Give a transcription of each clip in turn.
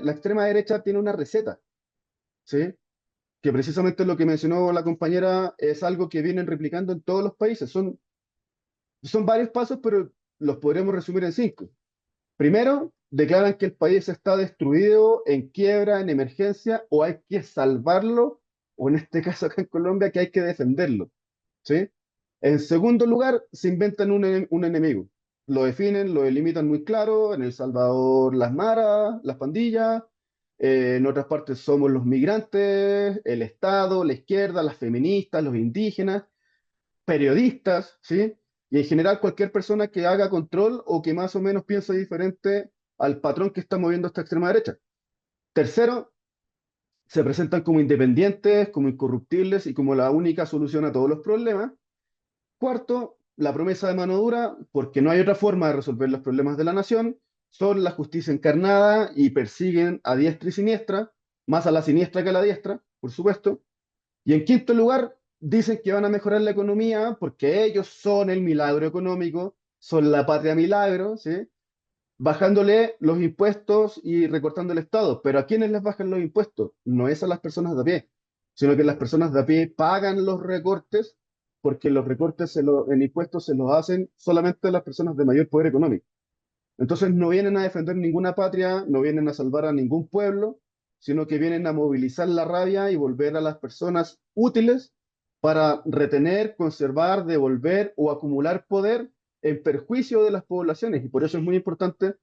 la extrema derecha tiene una receta, ¿sí? Que precisamente lo que mencionó la compañera es algo que vienen replicando en todos los países. Son varios pasos, pero los podremos resumir en cinco. Primero, declaran que el país está destruido, en quiebra, en emergencia, o hay que salvarlo, o en este caso acá en Colombia, que hay que defenderlo, ¿sí? En segundo lugar, se inventan un enemigo. Lo definen, lo delimitan muy claro. En El Salvador, las maras, las pandillas. En otras partes somos los migrantes, el Estado, la izquierda, las feministas, los indígenas, periodistas, ¿sí? Y en general cualquier persona que haga control o que más o menos piense diferente al patrón que está moviendo esta extrema derecha. Tercero, se presentan como independientes, como incorruptibles y como la única solución a todos los problemas. Cuarto, la promesa de mano dura, porque no hay otra forma de resolver los problemas de la nación, son la justicia encarnada y persiguen a diestra y siniestra, más a la siniestra que a la diestra, por supuesto. Y en quinto lugar, dicen que van a mejorar la economía porque ellos son el milagro económico, son la patria milagro, ¿sí? Bajándole los impuestos y recortando el Estado. Pero ¿a quiénes les bajan los impuestos? No es a las personas de a pie, sino que las personas de a pie pagan los recortes porque los recortes en impuestos se los hacen solamente a las personas de mayor poder económico. Entonces no vienen a defender ninguna patria, no vienen a salvar a ningún pueblo, sino que vienen a movilizar la rabia y volver a las personas útiles para retener, conservar, devolver o acumular poder en perjuicio de las poblaciones. Y por eso es muy importante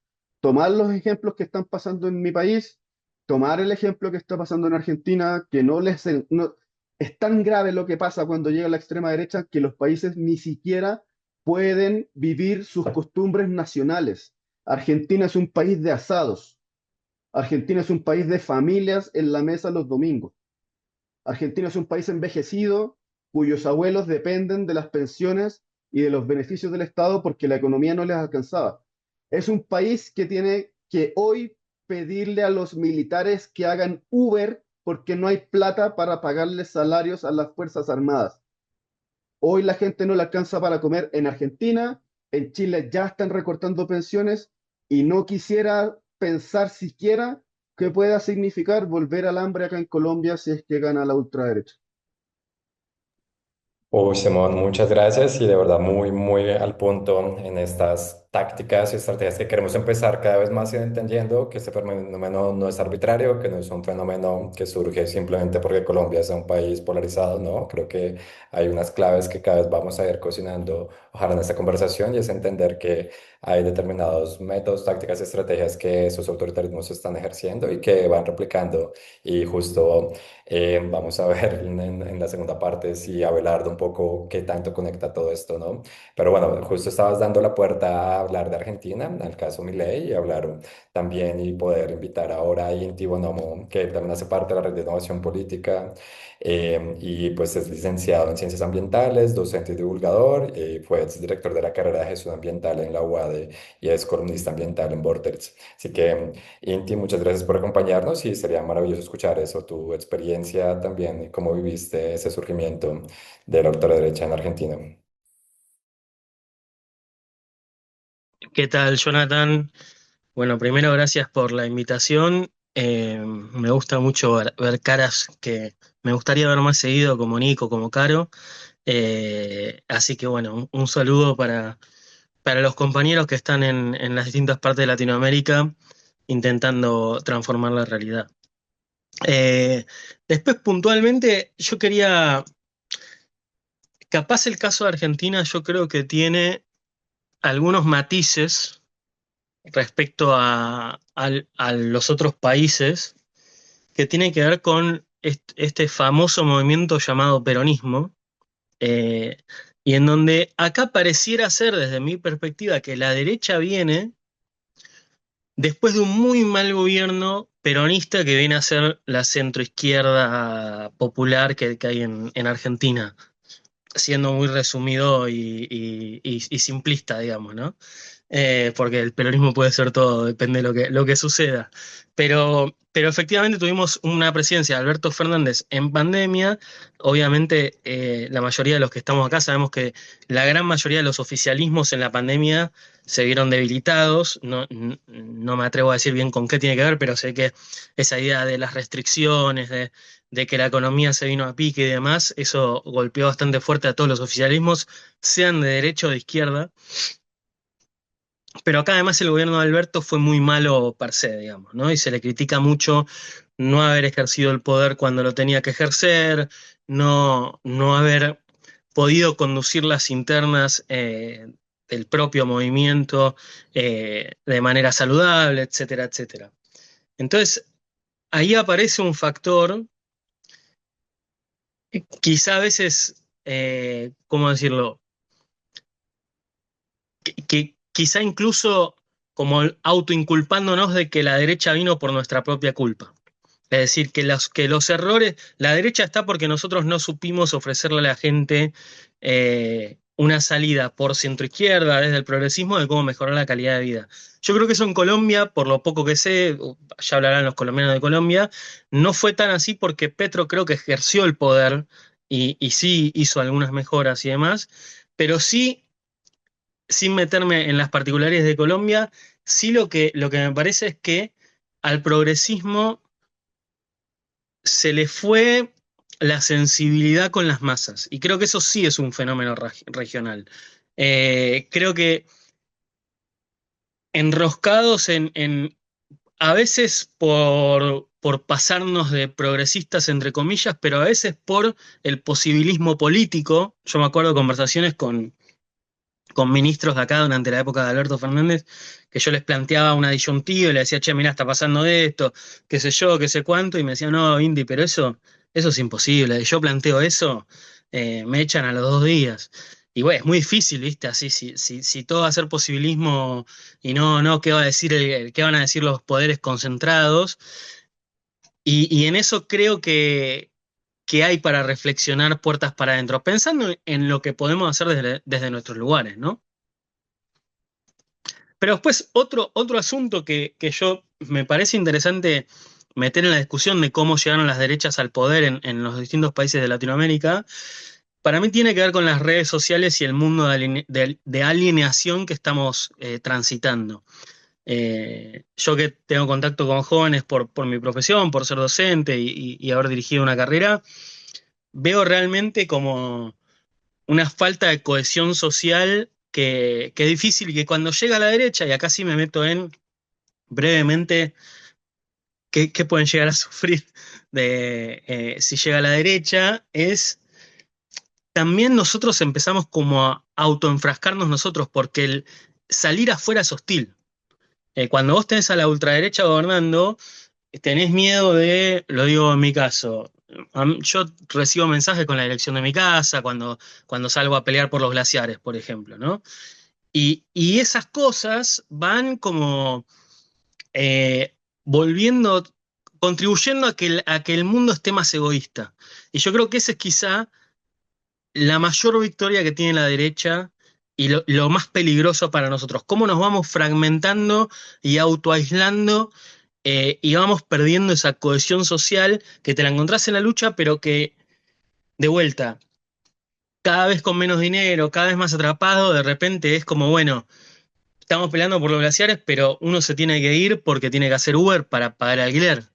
tomar los ejemplos que están pasando en mi país, tomar el ejemplo que está pasando en Argentina, que no, es tan grave lo que pasa cuando llega la extrema derecha que los países ni siquiera pueden vivir sus costumbres nacionales. Argentina es un país de asados. Argentina es un país de familias en la mesa los domingos. Argentina es un país envejecido cuyos abuelos dependen de las pensiones y de los beneficios del Estado porque la economía no les alcanzaba. Es un país que tiene que hoy pedirle a los militares que hagan Uber porque no hay plata para pagarles salarios a las Fuerzas Armadas. Hoy la gente no le alcanza para comer en Argentina, en Chile ya están recortando pensiones y no quisiera pensar siquiera qué pueda significar volver al hambre acá en Colombia si es que gana la ultraderecha. Uy, Simón, muchas gracias y de verdad muy, muy al punto en estas tácticas y estrategias que queremos empezar cada vez más ir entendiendo que este fenómeno no es arbitrario, que no es un fenómeno que surge simplemente porque Colombia sea un país polarizado, ¿no? Creo que hay unas claves que cada vez vamos a ir cocinando, ojalá en esta conversación, y es entender que hay determinados métodos, tácticas y estrategias que esos autoritarismos están ejerciendo y que van replicando y justo... vamos a ver en la segunda parte si Abelardo un poco qué tanto conecta todo esto, ¿no? Pero bueno, justo estabas dando la puerta a hablar de Argentina, al caso Milei, y hablar también y poder invitar ahora a Inti Bonomo, que también hace parte de la red de innovación política, y pues es licenciado en ciencias ambientales, docente y divulgador, fue director de la carrera de gestión ambiental en la UADE y es columnista ambiental en Vorterix. Así que Inti, muchas gracias por acompañarnos y sería maravilloso escuchar eso, tu experiencia también y cómo viviste ese surgimiento de la ultraderecha en Argentina. ¿Qué tal, Jonathan? Bueno, primero gracias por la invitación. Me gusta mucho ver caras que me gustaría ver más seguido, como Nico, como Caro. Así que bueno, un saludo para los compañeros que están en las distintas partes de Latinoamérica intentando transformar la realidad. Eh, Después, puntualmente, yo quería, capaz el caso de Argentina, yo creo que tiene algunos matices respecto a los otros países que tienen que ver con este famoso movimiento llamado peronismo, eh, y en donde acá pareciera ser, desde mi perspectiva, que la derecha viene después de un muy mal gobierno peronista que viene a ser la centroizquierda popular que hay en Argentina, siendo muy resumido y simplista, digamos, ¿no? porque el peronismo puede ser todo, depende de lo que suceda. Pero efectivamente tuvimos una presidencia de Alberto Fernández en pandemia. Obviamente, la mayoría de los que estamos acá sabemos que la gran mayoría de los oficialismos en la pandemia se vieron debilitados. No me atrevo a decir bien con qué tiene que ver, pero sé que esa idea de las restricciones, de que la economía se vino a pique y demás, eso golpeó bastante fuerte a todos los oficialismos, sean de derecha o de izquierda. Pero acá además el gobierno de Alberto fue muy malo per se, digamos, ¿no? Y se le critica mucho no haber ejercido el poder cuando lo tenía que ejercer, no haber podido conducir las internas del propio movimiento de manera saludable, etcétera, etcétera. Entonces, ahí aparece un factor, quizá a veces, ¿cómo decirlo? Que quizá incluso como autoinculpándonos de que la derecha vino por nuestra propia culpa. Es decir, que los errores, la derecha está porque nosotros no supimos ofrecerle a la gente una salida por centroizquierda, desde el progresismo, de cómo mejorar la calidad de vida. Yo creo que eso en Colombia, por lo poco que sé, ya hablarán los colombianos de Colombia, no fue tan así porque Petro creo que ejerció el poder y sí hizo algunas mejoras y demás, pero sí sin meterme en las particularidades de Colombia, sí lo que me parece es que al progresismo se le fue la sensibilidad con las masas. Y creo que eso sí es un fenómeno regional. Creo que enroscados a veces por pasarnos de progresistas, entre comillas, pero a veces por el posibilismo político. Yo me acuerdo de conversaciones con ministros de acá durante la época de Alberto Fernández, que yo les planteaba una disyuntiva y le decía, che, mirá, está pasando esto, qué sé yo, qué sé cuánto, y me decían, no, Indy, pero eso es imposible. Y yo planteo eso, me echan a los 2 días. Y bueno, es muy difícil, ¿viste? Así, si todo va a ser posibilismo y no, ¿qué va a decir qué van a decir los poderes concentrados? Y en eso creo que hay para reflexionar puertas para adentro, pensando en lo que podemos hacer desde nuestros lugares, ¿no? Pero después, otro asunto que yo me parece interesante meter en la discusión de cómo llegaron las derechas al poder en los distintos países de Latinoamérica, para mí tiene que ver con las redes sociales y el mundo de alienación que estamos transitando. Yo que tengo contacto con jóvenes por mi profesión, por ser docente y haber dirigido una carrera, veo realmente como una falta de cohesión social que es difícil y que cuando llega a la derecha, y acá sí me meto en brevemente qué pueden llegar a sufrir si llega a la derecha, es también nosotros empezamos como a autoenfrascarnos nosotros, porque el salir afuera es hostil. Cuando vos tenés a la ultraderecha gobernando, tenés miedo lo digo en mi caso, yo recibo mensajes con la dirección de mi casa, cuando salgo a pelear por los glaciares, por ejemplo, ¿no? Y esas cosas van como volviendo, contribuyendo a que el mundo esté más egoísta. Y yo creo que esa es quizá la mayor victoria que tiene la derecha y lo más peligroso para nosotros. Cómo nos vamos fragmentando y autoaislando y vamos perdiendo esa cohesión social que te la encontrás en la lucha, pero que, de vuelta, cada vez con menos dinero, cada vez más atrapado, de repente es como, bueno, estamos peleando por los glaciares, pero uno se tiene que ir porque tiene que hacer Uber para pagar el alquiler.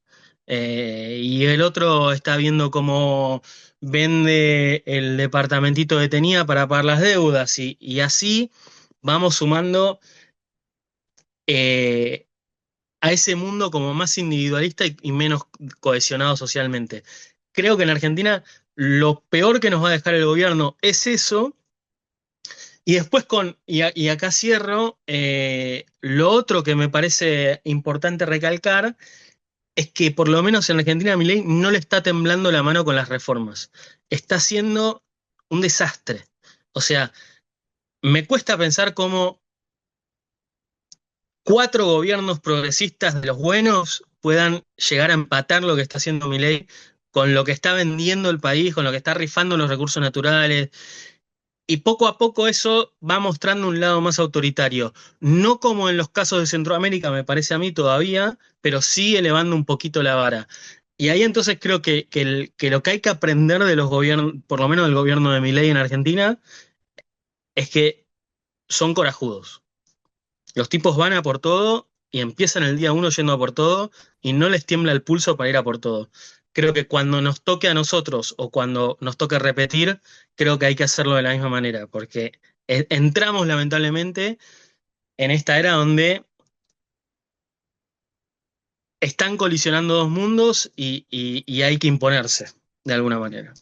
Y el otro está viendo cómo vende el departamentito que tenía para pagar las deudas. Y así vamos sumando eh, a ese mundo como más individualista y menos cohesionado socialmente. Creo que en Argentina lo peor que nos va a dejar el gobierno es eso. Y después y acá cierro, lo otro que me parece importante recalcar es que por lo menos en Argentina Milei no le está temblando la mano con las reformas. Está haciendo un desastre. O sea, me cuesta pensar cómo 4 gobiernos progresistas de los buenos puedan llegar a empatar lo que está haciendo Milei con lo que está vendiendo el país, con lo que está rifando los recursos naturales. y poco a poco eso va mostrando un lado más autoritario. No como en los casos de Centroamérica, me parece a mí todavía, pero sí elevando un poquito la vara. Y ahí entonces creo que lo que hay que aprender de los gobiernos, por lo menos del gobierno de Milei en Argentina, es que son corajudos. Los tipos van a por todo y empiezan el día uno yendo a por todo y no les tiembla el pulso para ir a por todo. Creo que cuando nos toque a nosotros o cuando nos toque repetir, creo que hay que hacerlo de la misma manera, porque entramos lamentablemente en esta era donde están colisionando dos mundos y hay que imponerse de alguna manera.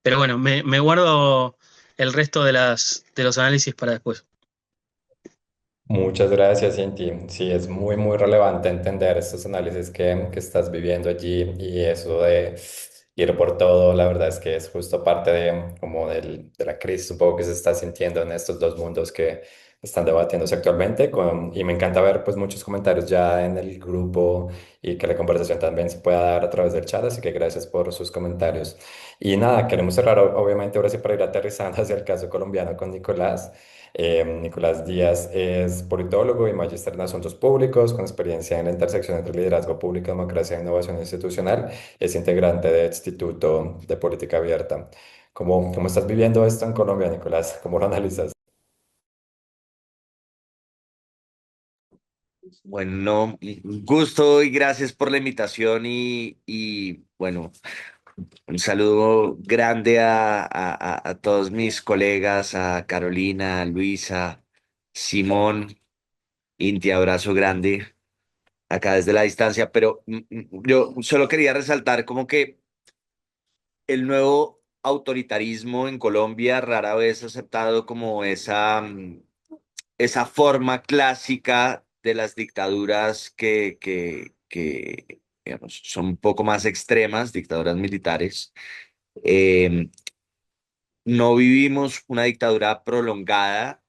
Pero bueno, me guardo el resto de los análisis para después. Muchas gracias, Cinti. Sí, es muy, muy relevante entender estos análisis que estás viviendo allí y eso de ir por todo, la verdad es que es justo parte de, como de la crisis un poco que se está sintiendo en estos dos mundos que están debatiéndose actualmente y me encanta ver pues muchos comentarios ya en el grupo y que la conversación también se pueda dar a través del chat, así que gracias por sus comentarios. Y nada, queremos cerrar obviamente ahora sí para ir aterrizando hacia el caso colombiano con Nicolás. Nicolás Díaz es politólogo y magíster en asuntos públicos con experiencia en la intersección entre liderazgo público, democracia e innovación institucional. Es integrante del Instituto de Política Abierta. ¿Cómo estás viviendo esto en Colombia, Nicolás? ¿Cómo lo analizas? Bueno, un gusto y gracias por la invitación y bueno, un saludo grande a todos mis colegas, a Carolina, a Luisa, Simón, Inti, abrazo grande acá desde la distancia, pero yo solo quería resaltar como que el nuevo autoritarismo en Colombia rara vez ha aceptado como esa forma clásica de las dictaduras que digamos, son un poco más extremas, dictaduras militares. Eh, no vivimos una dictadura prolongada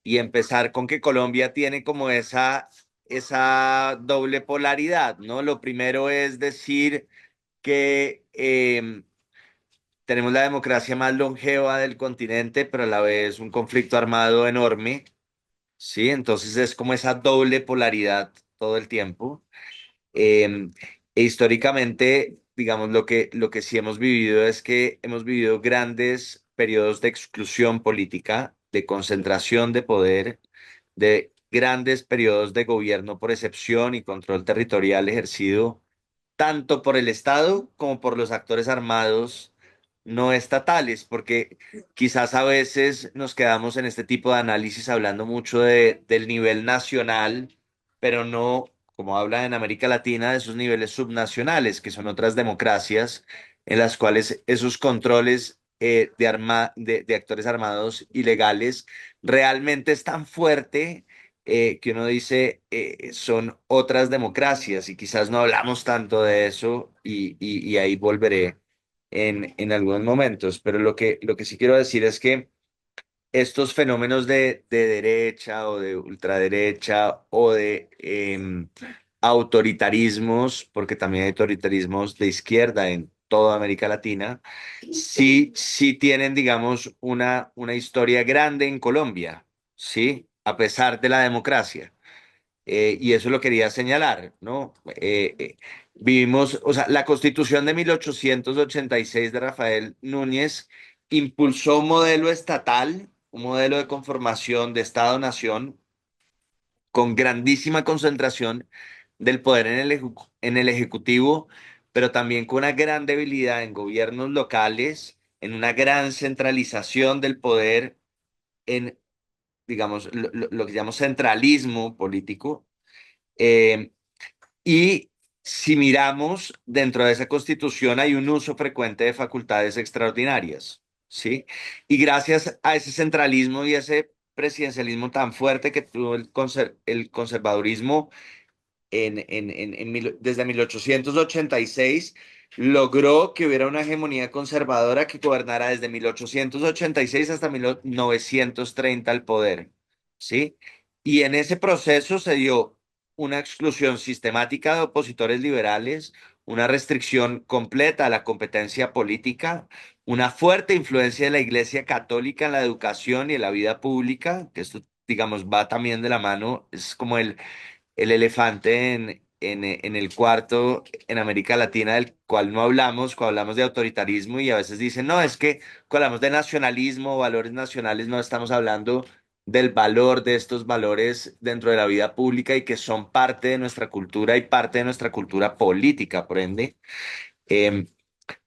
y empezar con que Colombia tiene como esa doble polaridad, ¿no? Lo primero es decir que tenemos la democracia más longeva del continente, pero a la vez un conflicto armado enorme. Sí, entonces es como esa doble polaridad todo el tiempo. Eh, e históricamente, digamos, lo que sí hemos vivido es que hemos vivido grandes periodos de exclusión política, de concentración de poder, de grandes periodos de gobierno por excepción y control territorial ejercido tanto por el Estado como por los actores armados no estatales, porque quizás a veces nos quedamos en este tipo de análisis hablando mucho del nivel nacional, pero no, como habla en América Latina, de esos niveles subnacionales, que son otras democracias en las cuales esos controles de actores armados ilegales realmente es tan fuerte que uno dice son otras democracias y quizás no hablamos tanto de eso y ahí volveré en algunos momentos, pero lo que sí quiero decir es que estos fenómenos de derecha o de ultraderecha o de autoritarismos, porque también hay autoritarismos de izquierda en toda América Latina, sí tienen, digamos, una historia grande en Colombia, ¿sí? A pesar de la democracia. Y eso lo quería señalar, ¿no? Vivimos, o sea, la Constitución de 1886 de Rafael Núñez impulsó un modelo estatal, un modelo de conformación de Estado-nación con grandísima concentración del poder en el Ejecutivo, pero también con una gran debilidad en gobiernos locales, en una gran centralización del poder en, digamos, lo que llamamos centralismo político. Eh, y si miramos dentro de esa constitución hay un uso frecuente de facultades extraordinarias, ¿sí? Y gracias a ese centralismo y ese presidencialismo tan fuerte que tuvo el conservadurismo desde 1886, logró que hubiera una hegemonía conservadora que gobernara desde 1886 hasta 1930 al poder, ¿sí? Y en ese proceso se dio una exclusión sistemática de opositores liberales, una restricción completa a la competencia política, una fuerte influencia de la Iglesia Católica en la educación y en la vida pública, que esto, digamos, va también de la mano, es como el elefante en el cuarto en América Latina del cual no hablamos cuando hablamos de autoritarismo y a veces dicen, no, es que cuando hablamos de nacionalismo, valores nacionales, no estamos hablando del valor de estos valores dentro de la vida pública y que son parte de nuestra cultura y parte de nuestra cultura política, por ende. Em,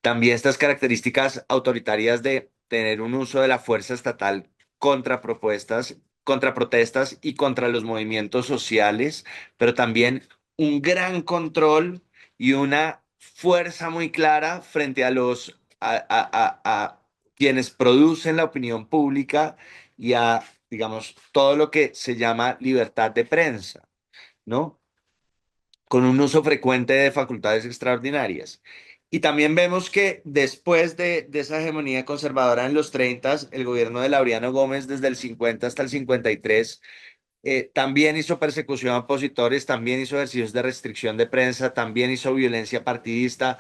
También estas características autoritarias de tener un uso de la fuerza estatal contra propuestas, contra protestas y contra los movimientos sociales, pero también un gran control y una fuerza muy clara frente a a quienes producen la opinión pública y a, digamos, todo lo que se llama libertad de prensa, ¿no? Con un uso frecuente de facultades extraordinarias. Y también vemos que después de esa hegemonía conservadora en los 30, el gobierno de Laureano Gómez desde el 50 hasta el 53 también hizo persecución a opositores, también hizo ejercicios de restricción de prensa, también hizo violencia partidista.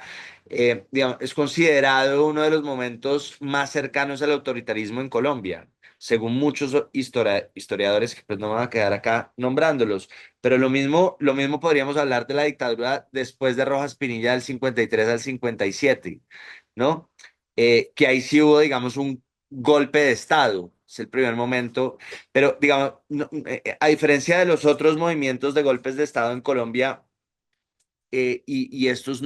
Digamos, es considerado uno de los momentos más cercanos al autoritarismo en Colombia, según muchos historiadores, que pues no me van a quedar acá nombrándolos. Pero lo mismo podríamos hablar de la dictadura después de Rojas Pinilla del 53 al 57, ¿no? Que ahí sí hubo, digamos, un golpe de Estado. Es el primer momento, pero digamos, a diferencia de los otros movimientos de golpes de Estado en Colombia, y estos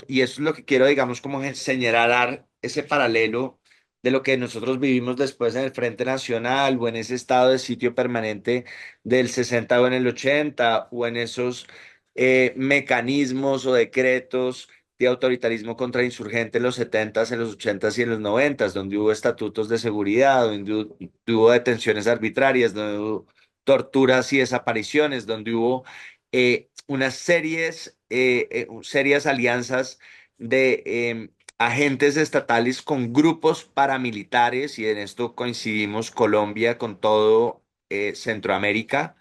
y esto es lo que quiero, digamos, como señalar ese paralelo de lo que nosotros vivimos después en el Frente Nacional o en ese estado de sitio permanente del 60 o en el 80 o en esos mecanismos o decretos de autoritarismo contra insurgentes en los 70, en los 80 y en los 90, donde hubo estatutos de seguridad, donde hubo detenciones arbitrarias, donde hubo torturas y desapariciones, donde hubo unas serias alianzas de agentes estatales con grupos paramilitares, y en esto coincidimos Colombia con todo Centroamérica,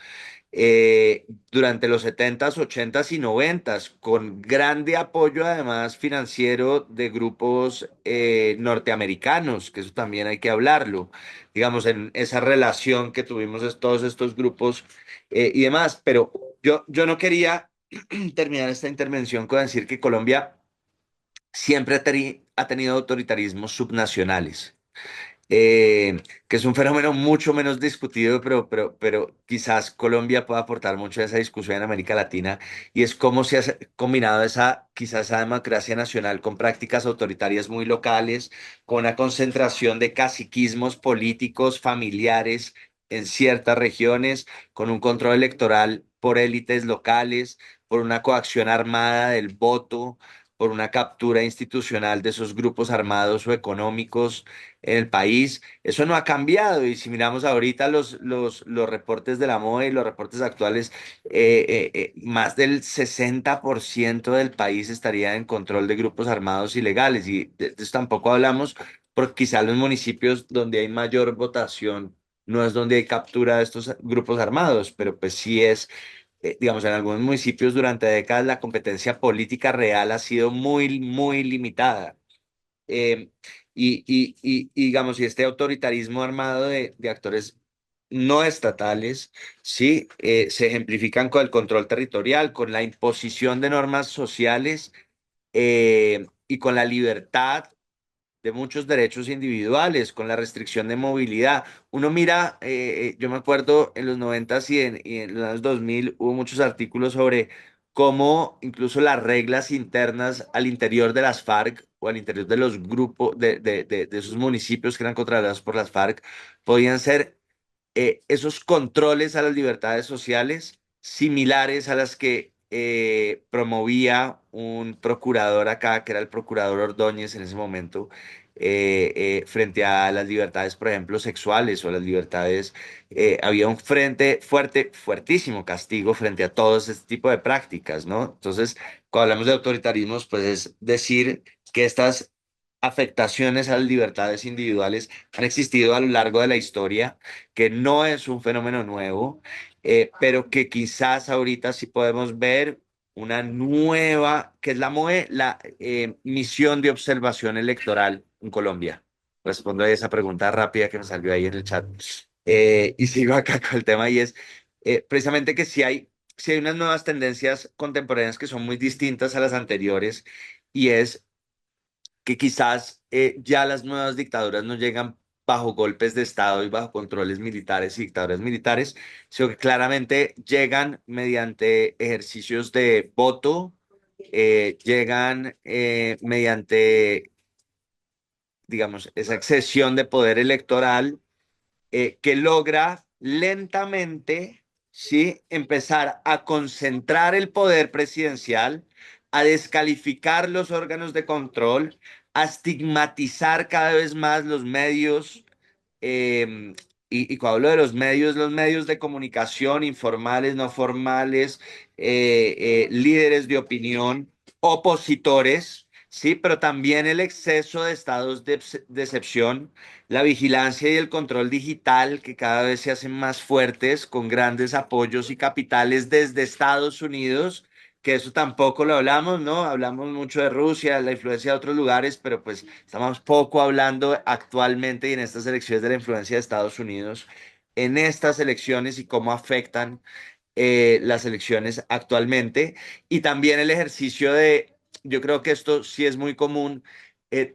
durante los 70s, 80s y 90s, con grande apoyo además financiero de grupos norteamericanos, que eso también hay que hablarlo, digamos, en esa relación que tuvimos todos estos grupos y demás. Pero yo no quería terminar esta intervención con decir que Colombia siempre ha tenido autoritarismos subnacionales, que es un fenómeno mucho menos discutido, pero quizás Colombia pueda aportar mucho a esa discusión en América Latina, y es cómo se ha combinado quizás esa democracia nacional con prácticas autoritarias muy locales, con una concentración de caciquismos políticos, familiares en ciertas regiones, con un control electoral por élites locales, por una coacción armada del voto, por una captura institucional de esos grupos armados o económicos en el país. Eso no ha cambiado, y si miramos ahorita los reportes de la MOE y los reportes actuales, más del 60% del país estaría en control de grupos armados ilegales, y de eso tampoco hablamos porque quizá los municipios donde hay mayor votación no es donde hay captura de estos grupos armados, pero pues sí es, digamos, en algunos municipios durante décadas la competencia política real ha sido muy, muy limitada. Eh, y, digamos, y este autoritarismo armado de actores no estatales, sí, se ejemplifican con el control territorial, con la imposición de normas sociales y con la libertad de muchos derechos individuales, con la restricción de movilidad. Uno mira, yo me acuerdo en los 90 y en los años 2000 hubo muchos artículos sobre cómo incluso las reglas internas al interior de las FARC o al interior de los grupos de esos municipios que eran controlados por las FARC podían ser esos controles a las libertades sociales similares a las que promovía un procurador acá, que era el procurador Ordóñez en ese momento, frente a las libertades, por ejemplo, sexuales o las libertades. Había un frente fuerte, fuertísimo castigo frente a todo este tipo de prácticas, ¿no? Entonces, cuando hablamos de autoritarismos, pues es decir que estas afectaciones a las libertades individuales han existido a lo largo de la historia, que no es un fenómeno nuevo, pero que quizás ahorita sí podemos ver una nueva, que es la MOE, la misión de observación electoral en Colombia. Respondo a esa pregunta rápida que me salió ahí en el chat. Y sigo acá con el tema y es precisamente que si hay unas nuevas tendencias contemporáneas que son muy distintas a las anteriores y es que quizás ya las nuevas dictaduras no llegan bajo golpes de Estado y bajo controles militares y dictaduras militares, sino que claramente llegan mediante ejercicios de voto, llegan mediante, digamos, esa excesión de poder electoral que logra lentamente, ¿sí? Empezar a concentrar el poder presidencial, a descalificar los órganos de control, a estigmatizar cada vez más los medios. Y cuando hablo de los medios de comunicación informales, no formales, líderes de opinión, opositores, sí, pero también el exceso de estados de excepción, la vigilancia y el control digital que cada vez se hacen más fuertes con grandes apoyos y capitales desde Estados Unidos, que eso tampoco lo hablamos, ¿no? Hablamos mucho de Rusia, la influencia de otros lugares, pero pues estamos poco hablando actualmente y en estas elecciones de la influencia de Estados Unidos, en estas elecciones y cómo afectan las elecciones actualmente y también el ejercicio de, yo creo que esto sí es muy común,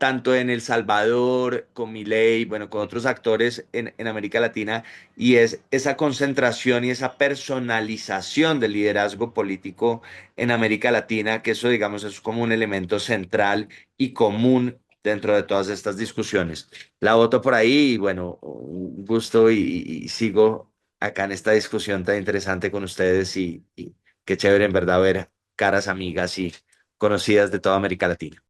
tanto en El Salvador, con Milei, bueno, con otros actores en América Latina, y es esa concentración y esa personalización del liderazgo político en América Latina, que eso, digamos, es como un elemento central y común dentro de todas estas discusiones. La voto por ahí y bueno, un gusto y sigo acá en esta discusión tan interesante con ustedes y qué chévere en verdad ver caras amigas y conocidas de toda América Latina.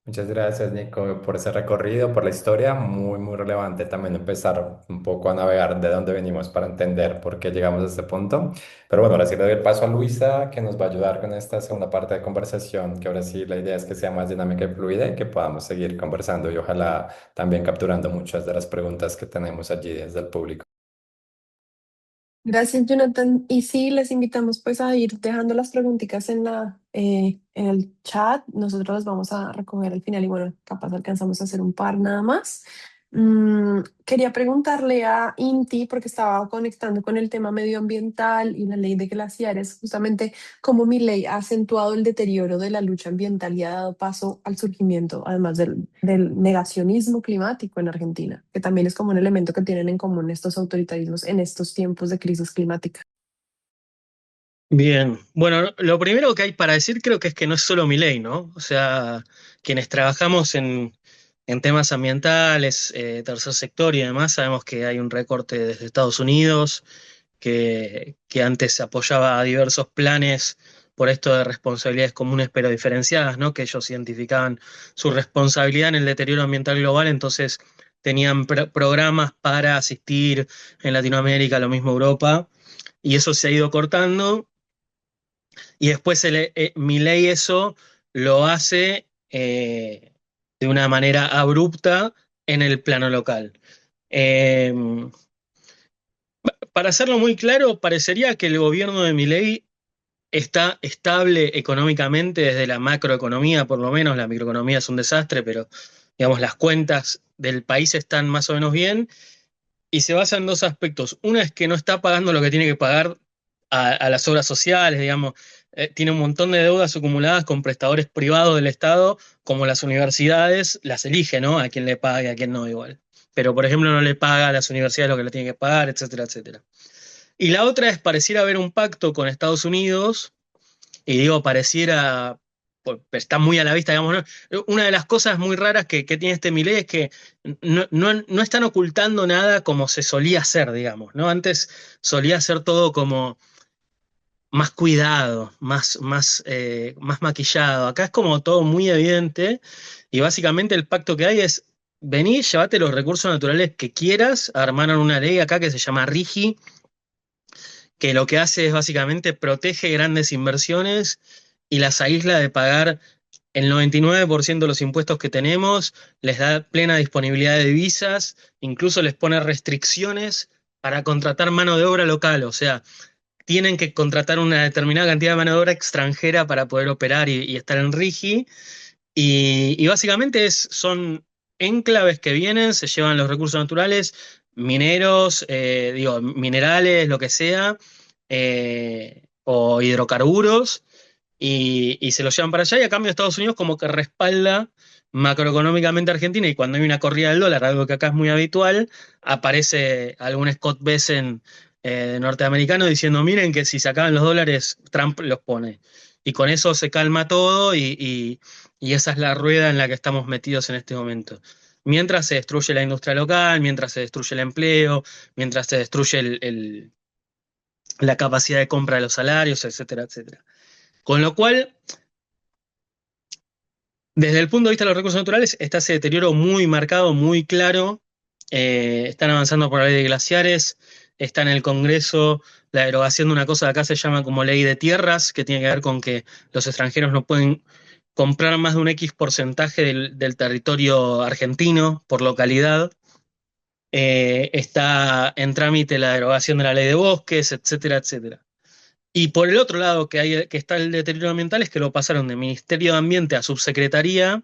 Muchas gracias, Nico, por ese recorrido, por la historia. Muy, muy relevante también empezar un poco a navegar de dónde venimos para entender por qué llegamos a este punto. Pero bueno, ahora sí le doy el paso a Luisa, que nos va a ayudar con esta segunda parte de conversación, que ahora sí la idea es que sea más dinámica y fluida y que podamos seguir conversando y ojalá también capturando muchas de las preguntas que tenemos allí desde el público. Gracias, Jonathan. Y sí, les invitamos pues a ir dejando las preguntitas en el chat. Nosotros las vamos a recoger al final y bueno, capaz alcanzamos a hacer un par nada más. Quería preguntarle a Inti, porque estaba conectando con el tema medioambiental y la ley de glaciares, justamente cómo mi ley ha acentuado el deterioro de la lucha ambiental y ha dado paso al surgimiento, además del negacionismo climático en Argentina, que también es como un elemento que tienen en común estos autoritarismos en estos tiempos de crisis climática. Bien, bueno, lo primero que hay para decir creo que es que no es solo Milei, ¿no? O sea, quienes trabajamos en temas ambientales, tercer sector y demás, sabemos que hay un recorte desde Estados Unidos, que antes apoyaba diversos planes por esto de responsabilidades comunes pero diferenciadas, ¿no? Que ellos identificaban su responsabilidad en el deterioro ambiental global, entonces tenían programas para asistir en Latinoamérica, lo mismo Europa, y eso se ha ido cortando. Y después Milei eso lo hace de una manera abrupta en el plano local. Eh, para hacerlo muy claro, parecería que el gobierno de Milei está estable económicamente desde la macroeconomía, por lo menos la microeconomía es un desastre, pero digamos las cuentas del país están más o menos bien y se basa en dos aspectos. Una es que no está pagando lo que tiene que pagar a las obras sociales, digamos, tiene un montón de deudas acumuladas con prestadores privados del Estado, como las universidades, las elige, ¿no? A quién le paga y a quién no, igual. Pero, por ejemplo, no le paga a las universidades lo que le tiene que pagar, etcétera, etcétera. Y la otra es pareciera haber un pacto con Estados Unidos, y digo pareciera, pues, está muy a la vista, digamos, ¿no? Una de las cosas muy raras que tiene este Milei es que no están ocultando nada como se solía hacer, digamos, ¿no? Antes solía hacer todo como más cuidado, más maquillado. Acá es como todo muy evidente y básicamente el pacto que hay es vení, llévate los recursos naturales que quieras. Armaron una ley acá que se llama RIGI, que lo que hace es básicamente protege grandes inversiones y las aísla de pagar el 99% de los impuestos que tenemos, les da plena disponibilidad de divisas, incluso les pone restricciones para contratar mano de obra local. O sea, tienen que contratar una determinada cantidad de mano de obra extranjera para poder operar y estar en RIGI. Y básicamente son enclaves que vienen, se llevan los recursos naturales, mineros, digo, minerales, lo que sea, o hidrocarburos, y se los llevan para allá, y a cambio Estados Unidos como que respalda macroeconómicamente a Argentina, y cuando hay una corrida del dólar, algo que acá es muy habitual, aparece algún Scott Bessent norteamericano diciendo, miren que si se acaban los dólares, Trump los pone. Y con eso se calma todo y esa es la rueda en la que estamos metidos en este momento. Mientras se destruye la industria local, mientras se destruye el empleo, mientras se destruye la capacidad de compra de los salarios, etcétera, etcétera. Con lo cual, desde el punto de vista de los recursos naturales, está ese deterioro muy marcado, muy claro. Están avanzando por la ley de glaciares, está en el Congreso la derogación de una cosa que acá se llama como ley de tierras, que tiene que ver con que los extranjeros no pueden comprar más de un X porcentaje del territorio argentino por localidad. Está en trámite la derogación de la ley de bosques, etcétera, etcétera. Y por el otro lado que está el deterioro ambiental es que lo pasaron de Ministerio de Ambiente a Subsecretaría.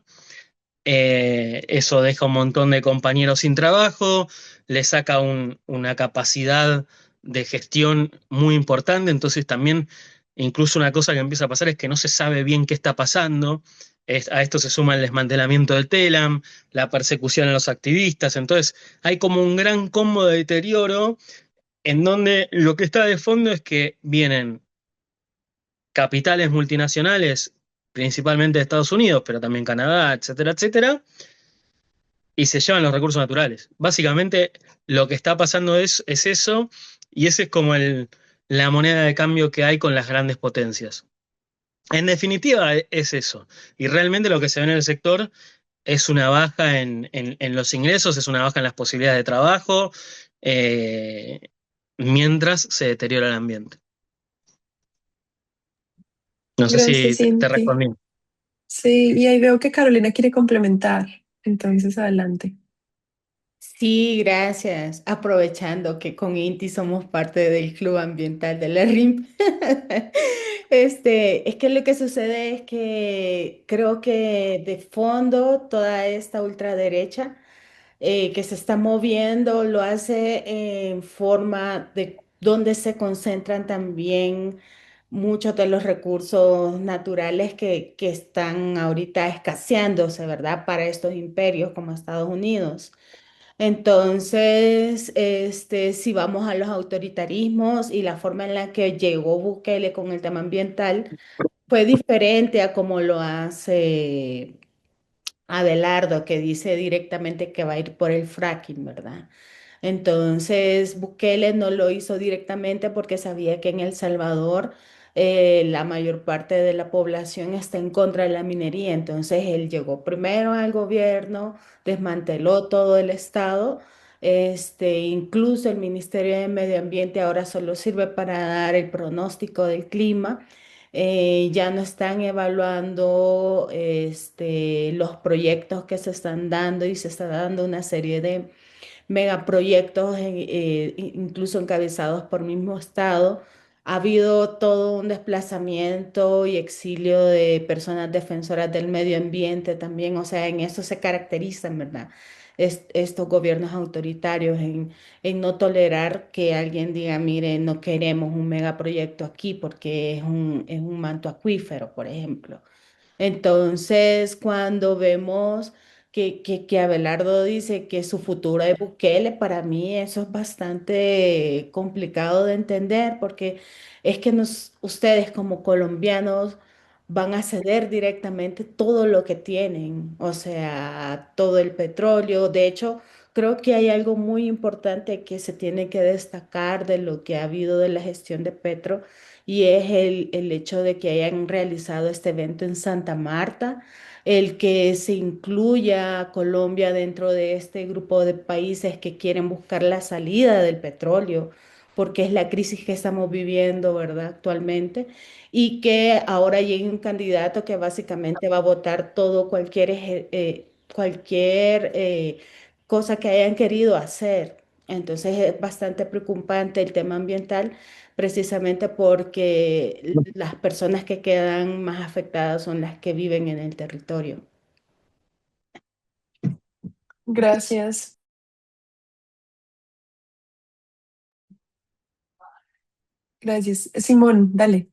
Eso deja un montón de compañeros sin trabajo, le saca una capacidad de gestión muy importante, entonces también incluso una cosa que empieza a pasar es que no se sabe bien qué está pasando. A esto se suma el desmantelamiento del TELAM, la persecución a los activistas, entonces hay como un gran combo de deterioro en donde lo que está de fondo es que vienen capitales multinacionales, principalmente de Estados Unidos, pero también Canadá, etcétera, etcétera, y se llevan los recursos naturales. Básicamente lo que está pasando es eso, y ese es como la moneda de cambio que hay con las grandes potencias. En definitiva, es eso. Y realmente lo que se ve en el sector es una baja en los ingresos, es una baja en las posibilidades de trabajo, eh, mientras se deteriora el ambiente. No sé si Gracias, te Cinti. respondí. Sí, y ahí veo que Carolina quiere complementar. Entonces, adelante. Sí, gracias. Aprovechando que con INTI somos parte del Club Ambiental de la RIM. Es que lo que sucede es que creo que de fondo toda esta ultraderecha que se está moviendo lo hace en forma de donde se concentran también muchos de los recursos naturales que están ahorita escaseándose, ¿verdad? Para estos imperios como Estados Unidos. Entonces, si vamos a los autoritarismos y la forma en la que llegó Bukele con el tema ambiental, fue diferente a como lo hace Abelardo, que dice directamente que va a ir por el fracking, ¿verdad? Entonces, Bukele no lo hizo directamente porque sabía que en El Salvador la mayor parte de la población está en contra de la minería. Entonces, él llegó primero al gobierno, desmanteló todo el estado. Incluso el Ministerio de Medio Ambiente ahora solo sirve para dar el pronóstico del clima. Ya no están evaluando los proyectos que se están dando y se está dando una serie de megaproyectos, incluso encabezados por mismo Estado. Ha habido todo un desplazamiento y exilio de personas defensoras del medio ambiente también, o sea, en eso se caracterizan, ¿verdad? Estos gobiernos autoritarios en no tolerar que alguien diga, mire, no queremos un megaproyecto aquí porque es un manto acuífero, por ejemplo. Entonces, cuando vemos que Abelardo dice que su futuro es Bukele, para mí eso es bastante complicado de entender porque es que ustedes como colombianos van a ceder directamente todo lo que tienen, o sea, todo el petróleo. De hecho, creo que hay algo muy importante que se tiene que destacar de lo que ha habido de la gestión de Petro y es el hecho de que hayan realizado este evento en Santa Marta, el que se incluya a Colombia dentro de este grupo de países que quieren buscar la salida del petróleo, porque es la crisis que estamos viviendo, ¿verdad? Actualmente, y que ahora llegue un candidato que básicamente va a votar todo, cualquier cosa que hayan querido hacer. Entonces es bastante preocupante el tema ambiental, precisamente porque las personas que quedan más afectadas son las que viven en el territorio. Gracias. Gracias. Simón, dale.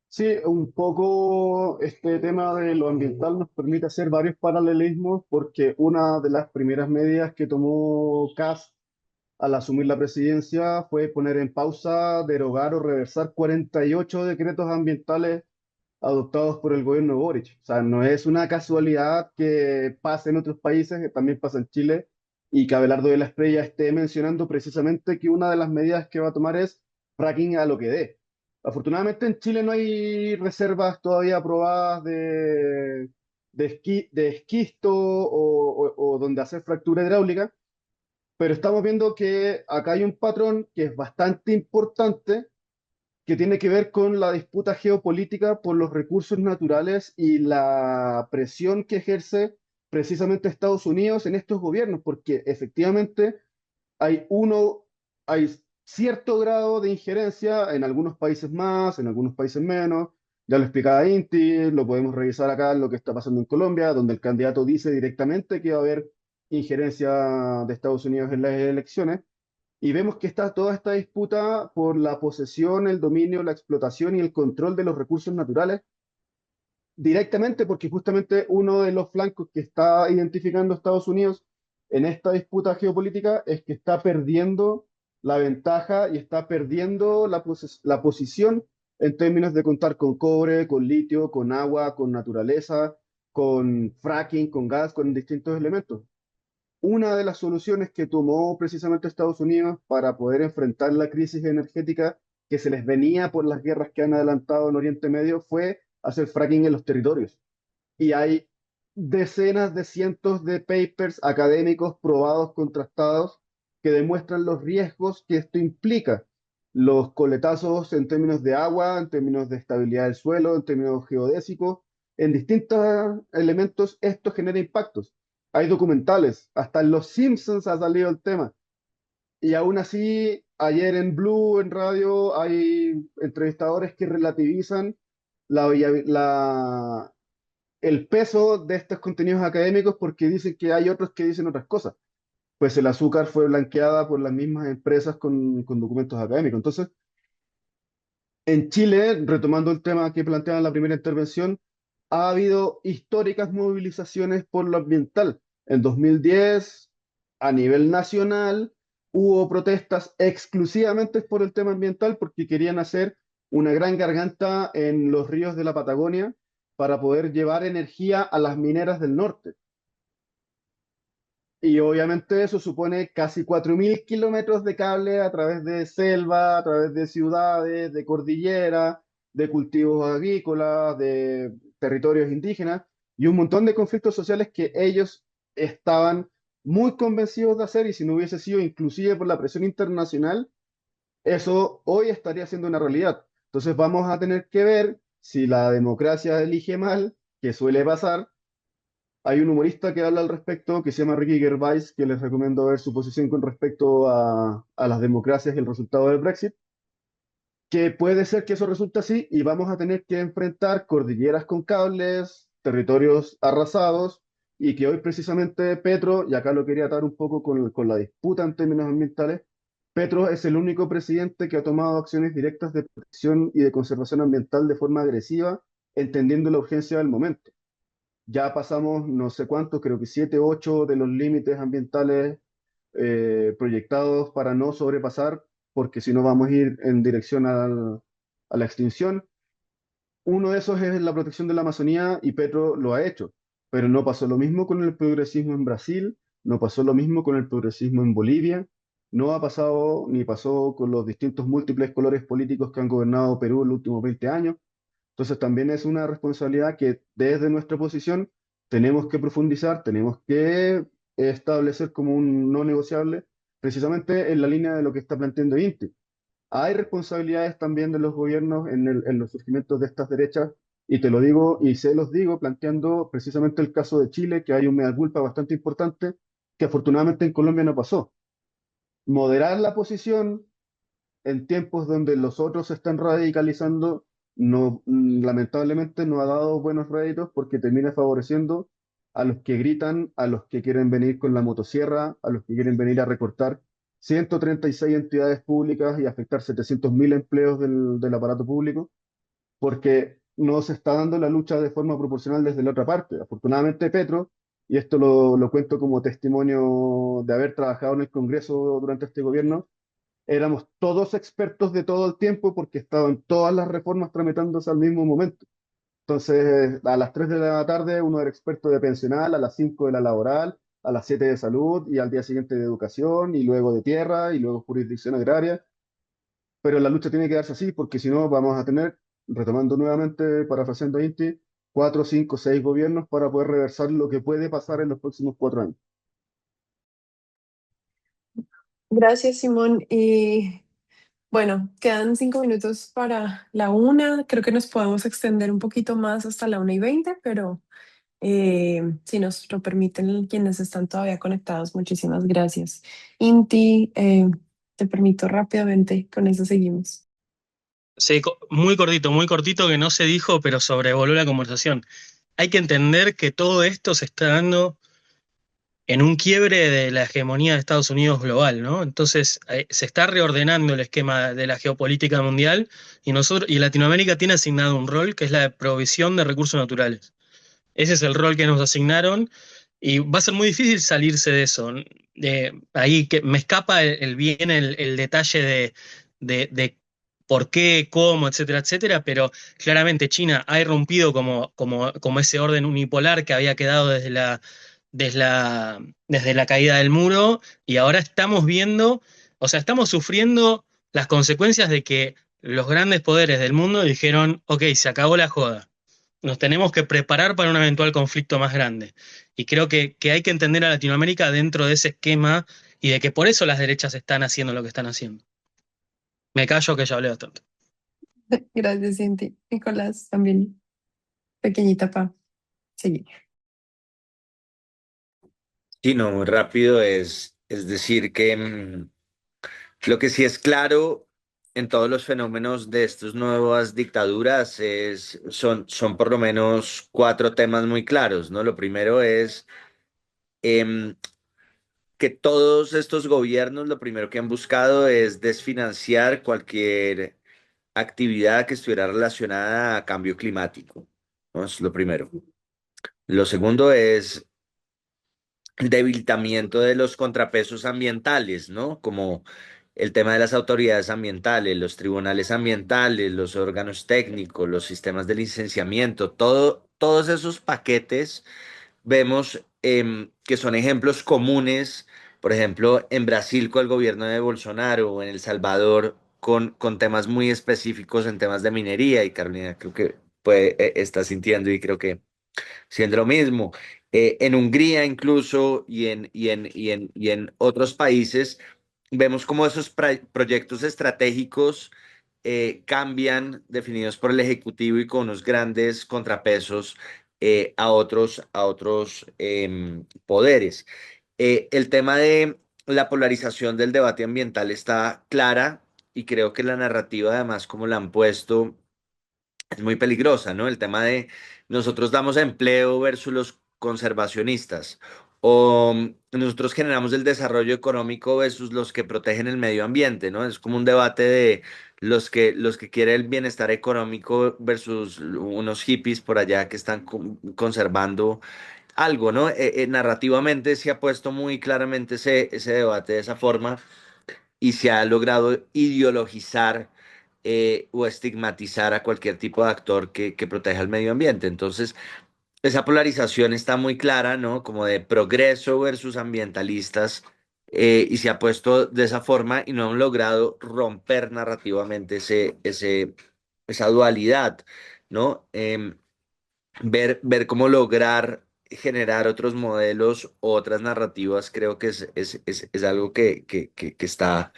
Sí, un poco este tema de lo ambiental nos permite hacer varios paralelismos porque una de las primeras medidas que tomó Kast al asumir la presidencia fue poner en pausa, derogar o reversar 48 decretos ambientales adoptados por el gobierno de Boric. O sea, no es una casualidad que pase en otros países, que también pasa en Chile, y que Abelardo de la Espriella esté mencionando precisamente que una de las medidas que va a tomar es fracking a lo que dé. Afortunadamente en Chile no hay reservas todavía aprobadas de esquisto o donde hacer fractura hidráulica, pero estamos viendo que acá hay un patrón que es bastante importante que tiene que ver con la disputa geopolítica por los recursos naturales y la presión que ejerce precisamente Estados Unidos en estos gobiernos, porque efectivamente hay cierto grado de injerencia en algunos países más, en algunos países menos. Ya lo explicaba Inti, lo podemos revisar acá en lo que está pasando en Colombia, donde el candidato dice directamente que va a haber injerencia de Estados Unidos en las elecciones. Y vemos que está toda esta disputa por la posesión, el dominio, la explotación y el control de los recursos naturales, directamente porque justamente uno de los flancos que está identificando Estados Unidos en esta disputa geopolítica es que está perdiendo la ventaja y está perdiendo la posición en términos de contar con cobre, con litio, con agua, con naturaleza, con fracking, con gas, con distintos elementos. Una de las soluciones que tomó precisamente Estados Unidos para poder enfrentar la crisis energética que se les venía por las guerras que han adelantado en Oriente Medio fue hacer fracking en los territorios. Y hay decenas de cientos de papers académicos probados, contrastados, que demuestran los riesgos que esto implica. Los coletazos en términos de agua, en términos de estabilidad del suelo, en términos geodésicos, en distintos elementos, esto genera impactos. Hay documentales, hasta en Los Simpsons ha salido el tema. Y aún así, ayer en Blue, en radio, hay entrevistadores que relativizan la, el peso de estos contenidos académicos porque dicen que hay otros que dicen otras cosas. Pues el azúcar fue blanqueada por las mismas empresas con documentos académicos. Entonces, en Chile, retomando el tema que planteaba en la primera intervención, ha habido históricas movilizaciones por lo ambiental. En 2010, a nivel nacional, hubo protestas exclusivamente por el tema ambiental porque querían hacer una gran garganta en los ríos de la Patagonia para poder llevar energía a las mineras del norte. Y obviamente eso supone casi 4.000 kilómetros de cable a través de selva, a través de ciudades, de cordillera, de cultivos agrícolas, de territorios indígenas y un montón de conflictos sociales que ellos estaban muy convencidos de hacer y si no hubiese sido inclusive por la presión internacional, eso hoy estaría siendo una realidad. Entonces vamos a tener que ver si la democracia elige mal, que suele pasar. Hay un humorista que habla al respecto que se llama Ricky Gervais, que les recomiendo ver su posición con respecto a las democracias y el resultado del Brexit, que puede ser que eso resulte así y vamos a tener que enfrentar cordilleras con cables, territorios arrasados y que hoy precisamente Petro, y acá lo quería atar un poco con la disputa en términos ambientales, Petro es el único presidente que ha tomado acciones directas de protección y de conservación ambiental de forma agresiva, entendiendo la urgencia del momento. Ya pasamos no sé cuántos, creo que 7, 8 de los límites ambientales proyectados para no sobrepasar, porque si no vamos a ir en dirección a la extinción. Uno de esos es la protección de la Amazonía y Petro lo ha hecho, pero no pasó lo mismo con el progresismo en Brasil, no pasó lo mismo con el progresismo en Bolivia, no ha pasado ni pasó con los distintos múltiples colores políticos que han gobernado Perú en los últimos 20 años. Entonces también es una responsabilidad que desde nuestra posición tenemos que profundizar, tenemos que establecer como un no negociable, precisamente en la línea de lo que está planteando INTE. Hay responsabilidades también de los gobiernos en los surgimientos de estas derechas, y te lo digo y se los digo planteando precisamente el caso de Chile, que hay un mea culpa bastante importante, que afortunadamente en Colombia no pasó. Moderar la posición en tiempos donde los otros se están radicalizando, no, lamentablemente no ha dado buenos réditos porque termina favoreciendo a los que gritan, a los que quieren venir con la motosierra, a los que quieren venir a recortar 136 entidades públicas y afectar 700.000 empleos del aparato público, porque no se está dando la lucha de forma proporcional desde la otra parte. Afortunadamente Petro, y esto lo cuento como testimonio de haber trabajado en el Congreso durante este gobierno, éramos todos expertos de todo el tiempo porque estaban todas las reformas tramitándose al mismo momento. Entonces, a las 3 de la tarde uno era experto de pensional, a las 5 de la laboral, a las 7 de salud y al día siguiente de educación y luego de tierra y luego jurisdicción agraria. Pero la lucha tiene que darse así porque si no vamos a tener, retomando nuevamente, parafraseando a Inti, 4, 5, 6 gobiernos para poder reversar lo que puede pasar en los próximos 4 años. Gracias, Simón. Y bueno, quedan 5 minutos para la 1. Creo que nos podemos extender un poquito más hasta la 1:20, pero si nos lo permiten quienes están todavía conectados, muchísimas gracias. Inti, te permito rápidamente, con eso seguimos. Sí, muy cortito que no se dijo, pero sobrevoló la conversación. Hay que entender que todo esto se está dando en un quiebre de la hegemonía de Estados Unidos global, ¿no? Entonces, se está reordenando el esquema de la geopolítica mundial y Latinoamérica tiene asignado un rol que es la provisión de recursos naturales. Ese es el rol que nos asignaron y va a ser muy difícil salirse de eso. Ahí que me escapa bien el detalle de por qué, cómo, etcétera, etcétera, pero claramente China ha irrumpido como ese orden unipolar que había quedado desde desde la caída del muro y ahora estamos viendo, o sea, estamos sufriendo las consecuencias de que los grandes poderes del mundo dijeron, ok, se acabó la joda, nos tenemos que preparar para un eventual conflicto más grande. Y creo que hay que entender a Latinoamérica dentro de ese esquema y de que por eso las derechas están haciendo lo que están haciendo. Me callo que ya hablé bastante. Gracias, Inti. Nicolás, también, pequeñita para seguir. Sí, no, muy rápido es decir que lo que sí es claro en todos los fenómenos de estas nuevas dictaduras son por lo menos cuatro temas muy claros, ¿no? Lo primero es em, que todos estos gobiernos lo primero que han buscado es desfinanciar cualquier actividad que estuviera relacionada a cambio climático, ¿no? Es lo primero. Lo segundo es el debilitamiento de los contrapesos ambientales, ¿no? Como el tema de las autoridades ambientales, los tribunales ambientales, los órganos técnicos, los sistemas de licenciamiento, todos esos paquetes vemos que son ejemplos comunes, por ejemplo, en Brasil con el gobierno de Bolsonaro o en El Salvador con temas muy específicos en temas de minería y Carolina creo que está sintiendo y creo que siendo lo mismo. En Hungría incluso y en otros países vemos cómo esos proyectos estratégicos cambian definidos por el Ejecutivo y con unos grandes contrapesos a otros poderes. El tema de la polarización del debate ambiental está clara y creo que la narrativa además como la han puesto es muy peligrosa, ¿no? El tema de nosotros damos empleo versus los conservacionistas, o nosotros generamos el desarrollo económico versus los que protegen el medio ambiente, ¿no? Es como un debate de los que quieren el bienestar económico versus unos hippies por allá que están conservando algo, ¿no? Narrativamente se ha puesto muy claramente ese debate de esa forma y se ha logrado ideologizar o estigmatizar a cualquier tipo de actor que proteja el medio ambiente. Entonces, esa polarización está muy clara, ¿no? Como de progreso versus ambientalistas, y se ha puesto de esa forma y no han logrado romper narrativamente esa dualidad, ¿no? Ver cómo lograr generar otros modelos, otras narrativas, creo que es algo que está,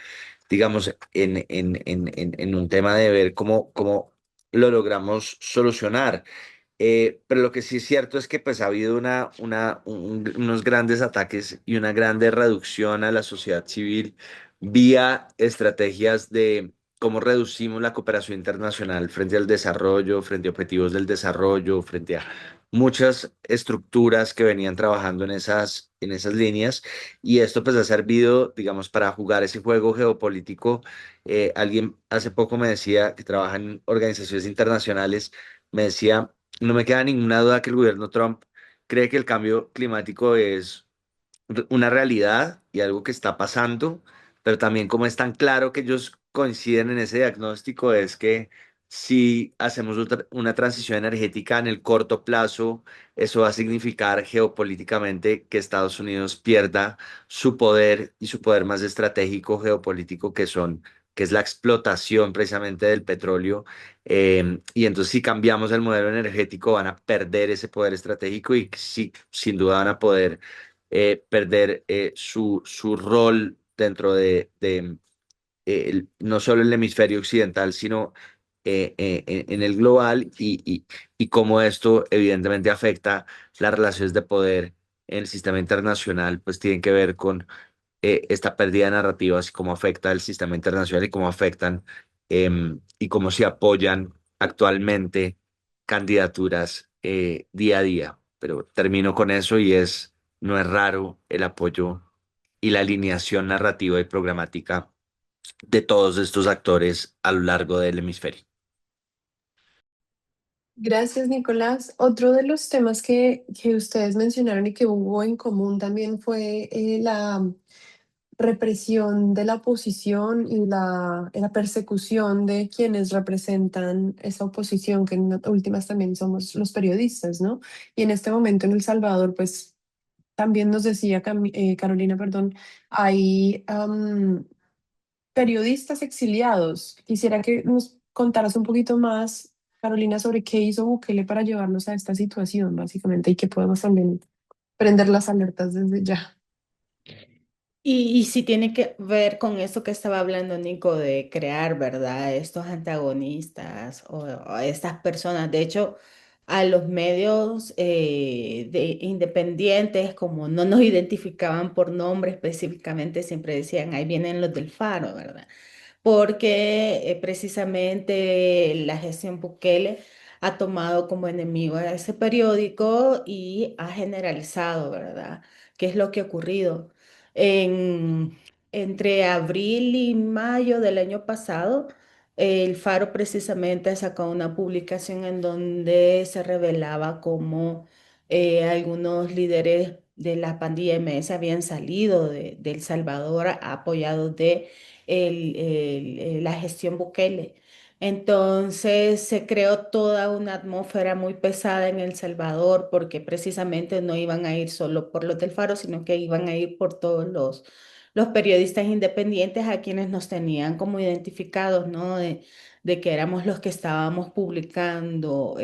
digamos, en un tema de ver cómo lo logramos solucionar. Pero lo que sí es cierto es que pues ha habido unos grandes ataques y una grande reducción a la sociedad civil vía estrategias de cómo reducimos la cooperación internacional frente al desarrollo, frente a objetivos del desarrollo, frente a muchas estructuras que venían trabajando en esas líneas. Y esto pues ha servido, digamos, para jugar ese juego geopolítico. Alguien hace poco me decía que trabaja en organizaciones internacionales, me decía: no me queda ninguna duda que el gobierno Trump cree que el cambio climático es una realidad y algo que está pasando, pero también como es tan claro que ellos coinciden en ese diagnóstico, es que si hacemos una transición energética en el corto plazo, eso va a significar geopolíticamente que Estados Unidos pierda su poder y su poder más estratégico geopolítico que es la explotación precisamente del petróleo. Y entonces si cambiamos el modelo energético van a perder ese poder estratégico y sí, sin duda van a poder perder su rol dentro no solo el hemisferio occidental, sino en el global y cómo esto evidentemente afecta las relaciones de poder en el sistema internacional, pues tienen que ver con esta pérdida de narrativas y cómo afecta el sistema internacional y cómo afectan y cómo se apoyan actualmente candidaturas día a día. Pero termino con eso y no es raro el apoyo y la alineación narrativa y programática de todos estos actores a lo largo del hemisferio. Gracias, Nicolás. Otro de los temas que ustedes mencionaron y que hubo en común también fue la represión de la oposición y la persecución de quienes representan esa oposición, que en últimas también somos los periodistas, ¿no? Y en este momento en El Salvador, pues también nos decía Carolina, perdón, hay periodistas exiliados. Quisiera que nos contaras un poquito más, Carolina, sobre qué hizo Bukele para llevarnos a esta situación, básicamente, y que podemos también prender las alertas desde ya. Y sí tiene que ver con eso que estaba hablando Nico de crear, ¿verdad? Estos antagonistas o estas personas. De hecho, a los medios independientes, como no nos identificaban por nombre específicamente, siempre decían, ahí vienen los del Faro, ¿verdad? Porque precisamente la gestión Bukele ha tomado como enemigo a ese periódico y ha generalizado, ¿verdad? ¿Qué es lo que ha ocurrido? En, entre abril y mayo del año pasado, el Faro precisamente sacó una publicación en donde se revelaba cómo algunos líderes de la pandilla MS habían salido de El Salvador apoyados de la gestión Bukele. Entonces se creó toda una atmósfera muy pesada en El Salvador porque precisamente no iban a ir solo por los del Faro, sino que iban a ir por todos los periodistas independientes a quienes nos tenían como identificados, ¿no? De que éramos los que estábamos publicando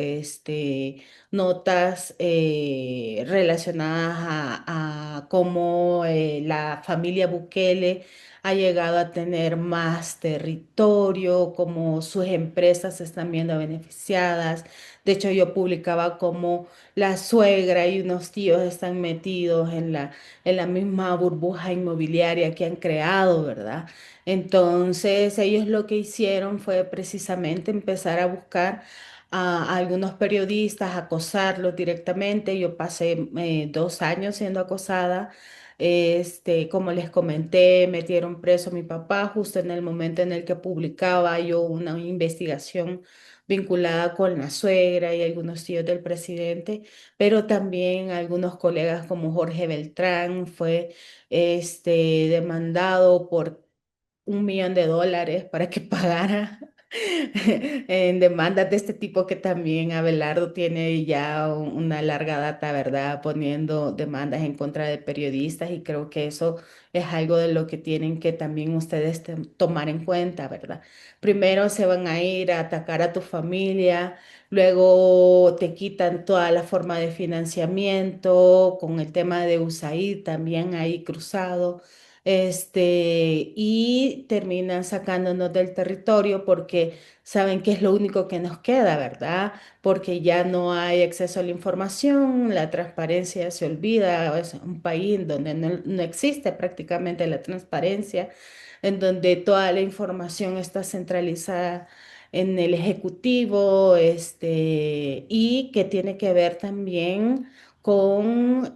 notas relacionadas a cómo la familia Bukele ha llegado a tener más territorio, como sus empresas se están viendo beneficiadas. De hecho, yo publicaba como la suegra y unos tíos están metidos en la misma burbuja inmobiliaria que han creado, ¿verdad? Entonces, ellos lo que hicieron fue precisamente empezar a buscar a algunos periodistas, acosarlos directamente. Yo pasé 2 años siendo acosada. Como les comenté, metieron preso a mi papá justo en el momento en el que publicaba yo una investigación vinculada con la suegra y algunos tíos del presidente, pero también algunos colegas como Jorge Beltrán fue demandado por $1 millón para que pagara en demandas de este tipo que también Abelardo tiene ya una larga data, ¿verdad? Poniendo demandas en contra de periodistas y creo que eso es algo de lo que tienen que también ustedes tomar en cuenta, ¿verdad? Primero se van a ir a atacar a tu familia, luego te quitan toda la forma de financiamiento con el tema de USAID también ahí cruzado. y terminan sacándonos del territorio porque saben que es lo único que nos queda, ¿verdad? Porque ya no hay acceso a la información, la transparencia se olvida, es un país en donde no existe prácticamente la transparencia, en donde toda la información está centralizada en el ejecutivo, y que tiene que ver también con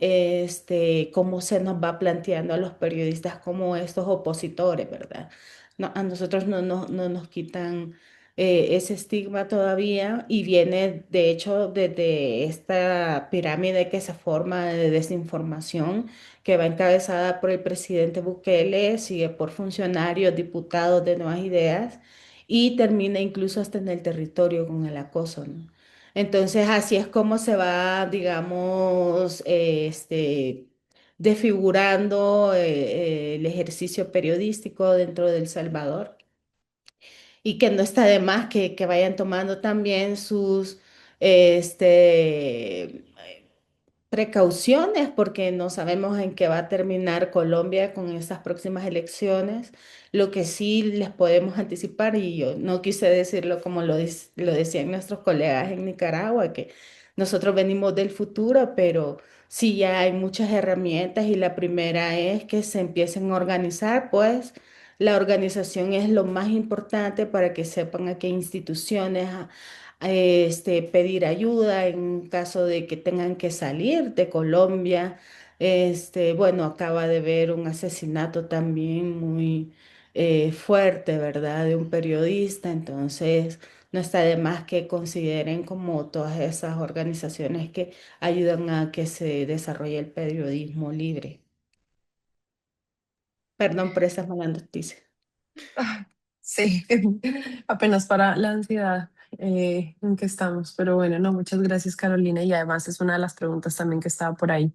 cómo se nos va planteando a los periodistas como estos opositores, ¿verdad? No, a nosotros no nos quitan ese estigma todavía y viene, de hecho, desde esta pirámide que se forma de desinformación que va encabezada por el presidente Bukele, sigue por funcionarios, diputados de Nuevas Ideas y termina incluso hasta en el territorio con el acoso, ¿no? Entonces, así es como se va, digamos, desfigurando el ejercicio periodístico dentro de El Salvador y que no está de más que vayan tomando también sus este, precauciones porque no sabemos en qué va a terminar Colombia con estas próximas elecciones. Lo que sí les podemos anticipar, y yo no quise decirlo como lo decían nuestros colegas en Nicaragua, que nosotros venimos del futuro, pero sí ya hay muchas herramientas y la primera es que se empiecen a organizar, pues la organización es lo más importante para que sepan a qué instituciones pedir ayuda en caso de que tengan que salir de Colombia. Bueno, acaba de ver un asesinato también muy fuerte, ¿verdad? De un periodista, entonces no está de más que consideren como todas esas organizaciones que ayudan a que se desarrolle el periodismo libre. Perdón por esas malas noticias. Ah, sí, apenas para la ansiedad en que estamos. Pero bueno, no, muchas gracias, Carolina. Y además es una de las preguntas también que estaba por ahí,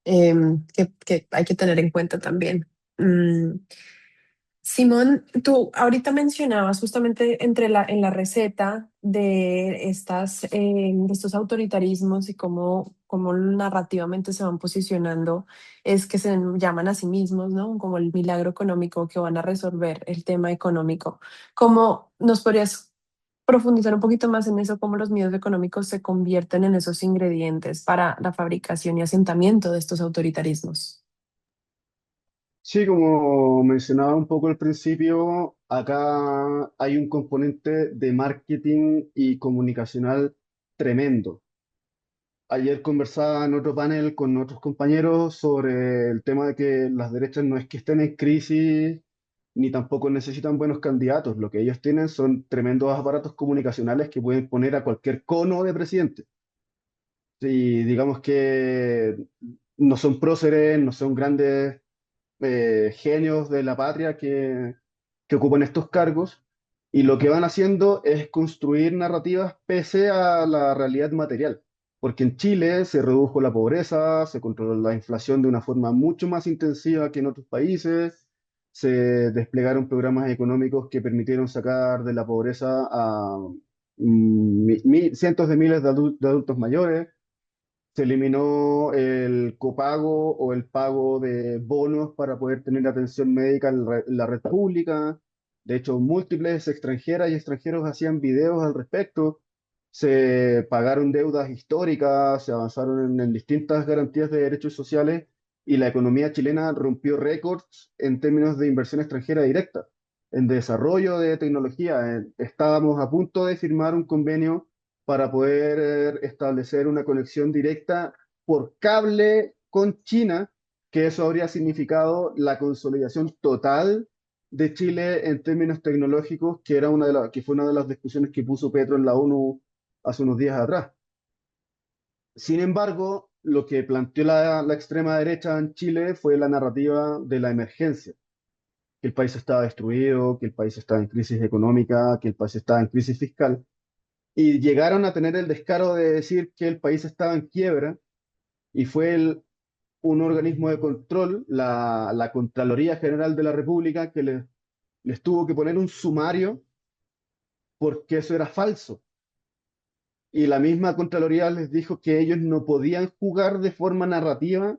que hay que tener en cuenta también. Mm, Simón, tú ahorita mencionabas justamente en la receta de de estos autoritarismos y cómo narrativamente se van posicionando, es que se llaman a sí mismos, ¿no? Como el milagro económico que van a resolver el tema económico. ¿Cómo nos podrías profundizar un poquito más en eso, cómo los medios económicos se convierten en esos ingredientes para la fabricación y asentamiento de estos autoritarismos? Sí, como mencionaba un poco al principio, acá hay un componente de marketing y comunicacional tremendo. Ayer conversaba en otro panel con otros compañeros sobre el tema de que las derechas no es que estén en crisis ni tampoco necesitan buenos candidatos. Lo que ellos tienen son tremendos aparatos comunicacionales que pueden poner a cualquier cono de presidente. Y digamos que no son próceres, no son grandes genios de la patria que ocupan estos cargos, y lo que van haciendo es construir narrativas pese a la realidad material. Porque en Chile se redujo la pobreza, se controló la inflación de una forma mucho más intensiva que en otros países, se desplegaron programas económicos que permitieron sacar de la pobreza a cientos de miles de adultos mayores. Se eliminó el copago o el pago de bonos para poder tener atención médica en la red pública. De hecho, múltiples extranjeras y extranjeros hacían videos al respecto. Se pagaron deudas históricas, se avanzaron en distintas garantías de derechos sociales, y la economía chilena rompió récords en términos de inversión extranjera directa, en desarrollo de tecnología. Estábamos a punto de firmar un convenio para poder establecer una conexión directa por cable con China, que eso habría significado la consolidación total de Chile en términos tecnológicos, que era que fue una de las discusiones que puso Petro en la ONU hace unos días atrás. Sin embargo, lo que planteó la extrema derecha en Chile fue la narrativa de la emergencia, que el país estaba destruido, que el país estaba en crisis económica, que el país estaba en crisis fiscal, y llegaron a tener el descaro de decir que el país estaba en quiebra, y fue un organismo de control, la Contraloría General de la República, que les tuvo que poner un sumario porque eso era falso. Y la misma Contraloría les dijo que ellos no podían jugar de forma narrativa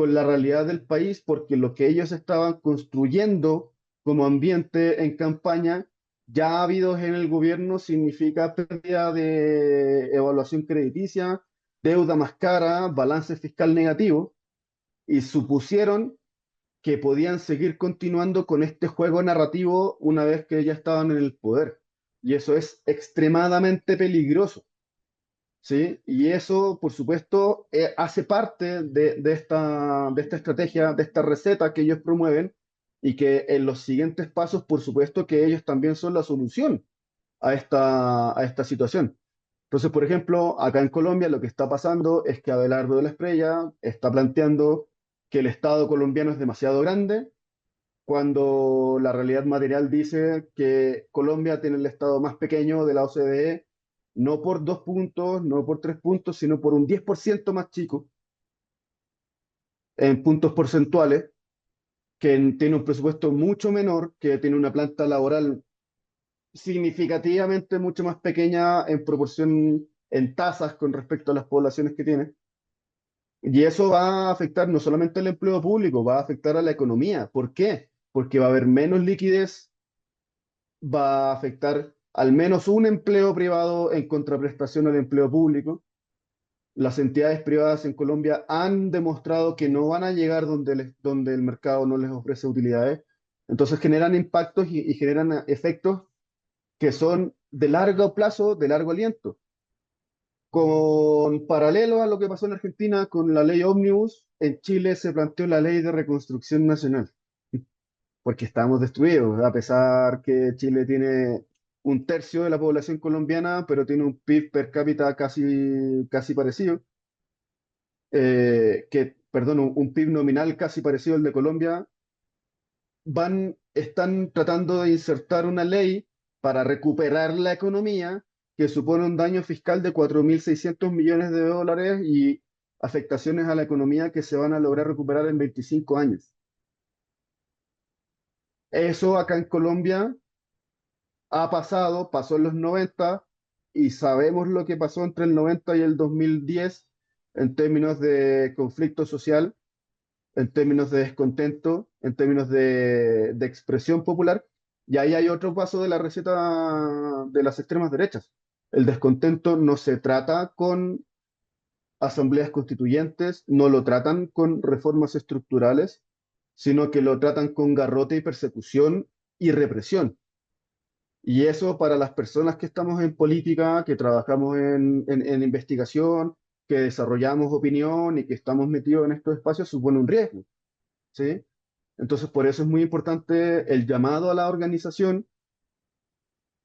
con la realidad del país, porque lo que ellos estaban construyendo como ambiente en campaña, ya habidos en el gobierno, significa pérdida de evaluación crediticia, deuda más cara, balance fiscal negativo, y supusieron que podían seguir continuando con este juego narrativo una vez que ya estaban en el poder. Y eso es extremadamente peligroso, ¿sí? Y eso, por supuesto, hace parte de esta estrategia, de esta receta que ellos promueven y que en los siguientes pasos, por supuesto, que ellos también son la solución a esta situación. Entonces, por ejemplo, acá en Colombia lo que está pasando es que Abelardo de la Espriella está planteando que el Estado colombiano es demasiado grande, cuando la realidad material dice que Colombia tiene el Estado más pequeño de la OCDE, no por 2 puntos, no por 3 puntos, sino por un 10% más chico en puntos porcentuales, que tiene un presupuesto mucho menor, que tiene una planta laboral significativamente mucho más pequeña en proporción en tasas con respecto a las poblaciones que tiene. Y eso va a afectar no solamente al empleo público, va a afectar a la economía. ¿Por qué? Porque va a haber menos liquidez, va a afectar al menos un empleo privado en contraprestación al empleo público. Las entidades privadas en Colombia han demostrado que no van a llegar donde el mercado no les ofrece utilidades. Entonces generan impactos y generan efectos que son de largo plazo, de largo aliento. Con paralelo a lo que pasó en Argentina con la ley Omnibus, en Chile se planteó la ley de reconstrucción nacional, porque estamos destruidos, a pesar que Chile tiene un tercio de la población colombiana, pero tiene un PIB per cápita casi parecido, perdón, un PIB nominal casi parecido al de Colombia. Están tratando de insertar una ley para recuperar la economía que supone un daño fiscal de 4.600 millones de dólares y afectaciones a la economía que se van a lograr recuperar en 25 años. Eso acá en Colombia pasó en los 90 y sabemos lo que pasó entre el 90 y el 2010 en términos de conflicto social, en términos de descontento, en términos de expresión popular. Y ahí hay otro paso de la receta de las extremas derechas. El descontento no se trata con asambleas constituyentes, no lo tratan con reformas estructurales, sino que lo tratan con garrote y persecución y represión. Y eso para las personas que estamos en política, que trabajamos en investigación, que desarrollamos opinión y que estamos metidos en estos espacios, supone un riesgo, ¿sí? Entonces, por eso es muy importante el llamado a la organización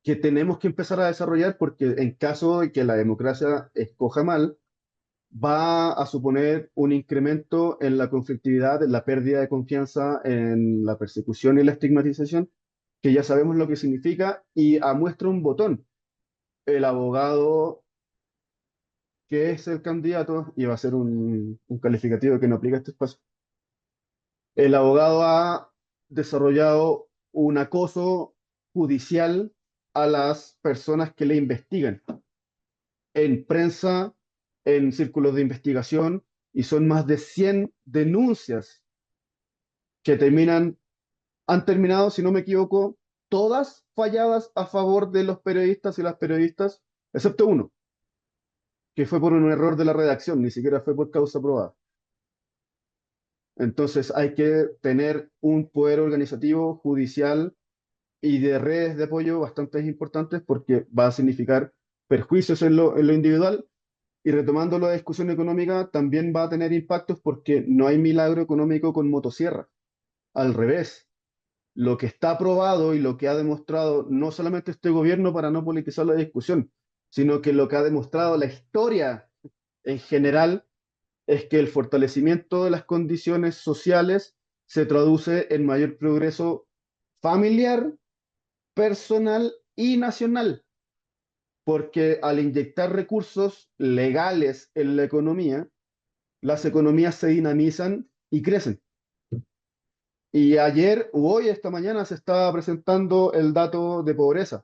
que tenemos que empezar a desarrollar, porque en caso de que la democracia escoja mal, va a suponer un incremento en la conflictividad, en la pérdida de confianza, en la persecución y la estigmatización, que ya sabemos lo que significa, y muestra un botón. El abogado que es el candidato, y va a ser un calificativo que no aplica a este espacio, el abogado ha desarrollado un acoso judicial a las personas que le investigan en prensa, en círculos de investigación, y son más de 100 denuncias que han terminado, si no me equivoco, todas falladas a favor de los periodistas y las periodistas, excepto uno, que fue por un error de la redacción, ni siquiera fue por causa probada. Entonces hay que tener un poder organizativo, judicial y de redes de apoyo bastante importantes, porque va a significar perjuicios en lo individual, y retomando la discusión económica también va a tener impactos porque no hay milagro económico con motosierra. Al revés, lo que está aprobado y lo que ha demostrado no solamente este gobierno, para no politizar la discusión, sino que lo que ha demostrado la historia en general es que el fortalecimiento de las condiciones sociales se traduce en mayor progreso familiar, personal y nacional, porque al inyectar recursos legales en la economía, las economías se dinamizan y crecen. Y ayer o hoy, esta mañana, se estaba presentando el dato de pobreza.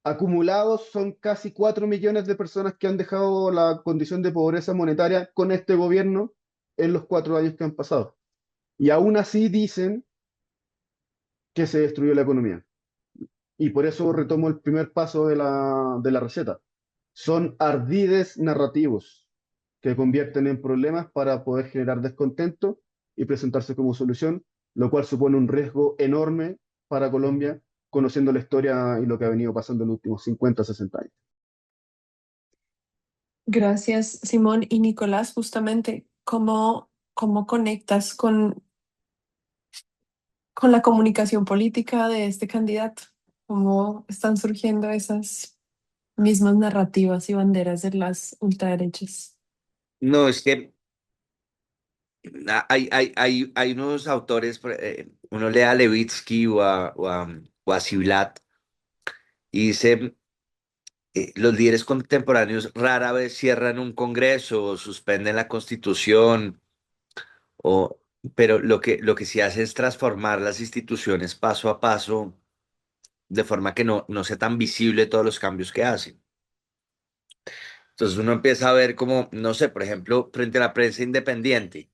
Acumulados son casi 4 millones de personas que han dejado la condición de pobreza monetaria con este gobierno, en los 4 años que han pasado. Y aún así dicen que se destruyó la economía. Y por eso retomo el primer paso de la receta. Son ardides narrativos que convierten en problemas para poder generar descontento y presentarse como solución, lo cual supone un riesgo enorme para Colombia, conociendo la historia y lo que ha venido pasando en los últimos 50, 60 años. Gracias, Simón y Nicolás. Justamente, ¿cómo conectas con la comunicación política de este candidato? ¿Cómo están surgiendo esas mismas narrativas y banderas de las ultraderechas? No, es que hay unos autores, uno lee a Levitsky o a Ziblatt y dice, los líderes contemporáneos rara vez cierran un congreso o suspenden la constitución, o, pero lo que sí hace es transformar las instituciones paso a paso de forma que no sea tan visible todos los cambios que hacen. Entonces uno empieza a ver como, no sé, por ejemplo, frente a la prensa independiente.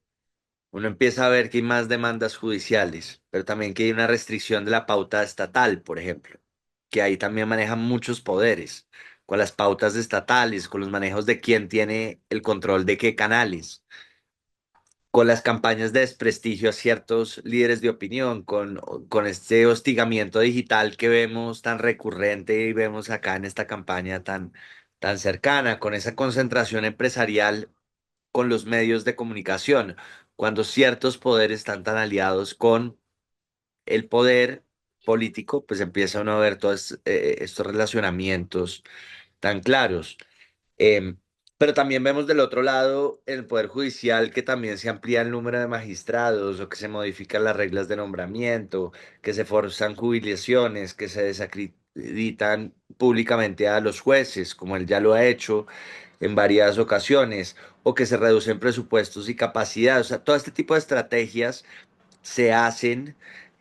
Uno empieza a ver que hay más demandas judiciales, pero también que hay una restricción de la pauta estatal, por ejemplo, que ahí también manejan muchos poderes, con las pautas estatales, con los manejos de quién tiene el control de qué canales, con las campañas de desprestigio a ciertos líderes de opinión, con este hostigamiento digital que vemos tan recurrente y vemos acá en esta campaña tan cercana, con esa concentración empresarial con los medios de comunicación, cuando ciertos poderes están tan aliados con el poder político, pues empieza uno a ver todos estos relacionamientos tan claros. Em, pero también vemos del otro lado el Poder Judicial que también se amplía el número de magistrados o que se modifican las reglas de nombramiento, que se forzan jubilaciones, que se desacreditan públicamente a los jueces, como él ya lo ha hecho en varias ocasiones, o que se reducen presupuestos y capacidad. O sea, todo este tipo de estrategias se hacen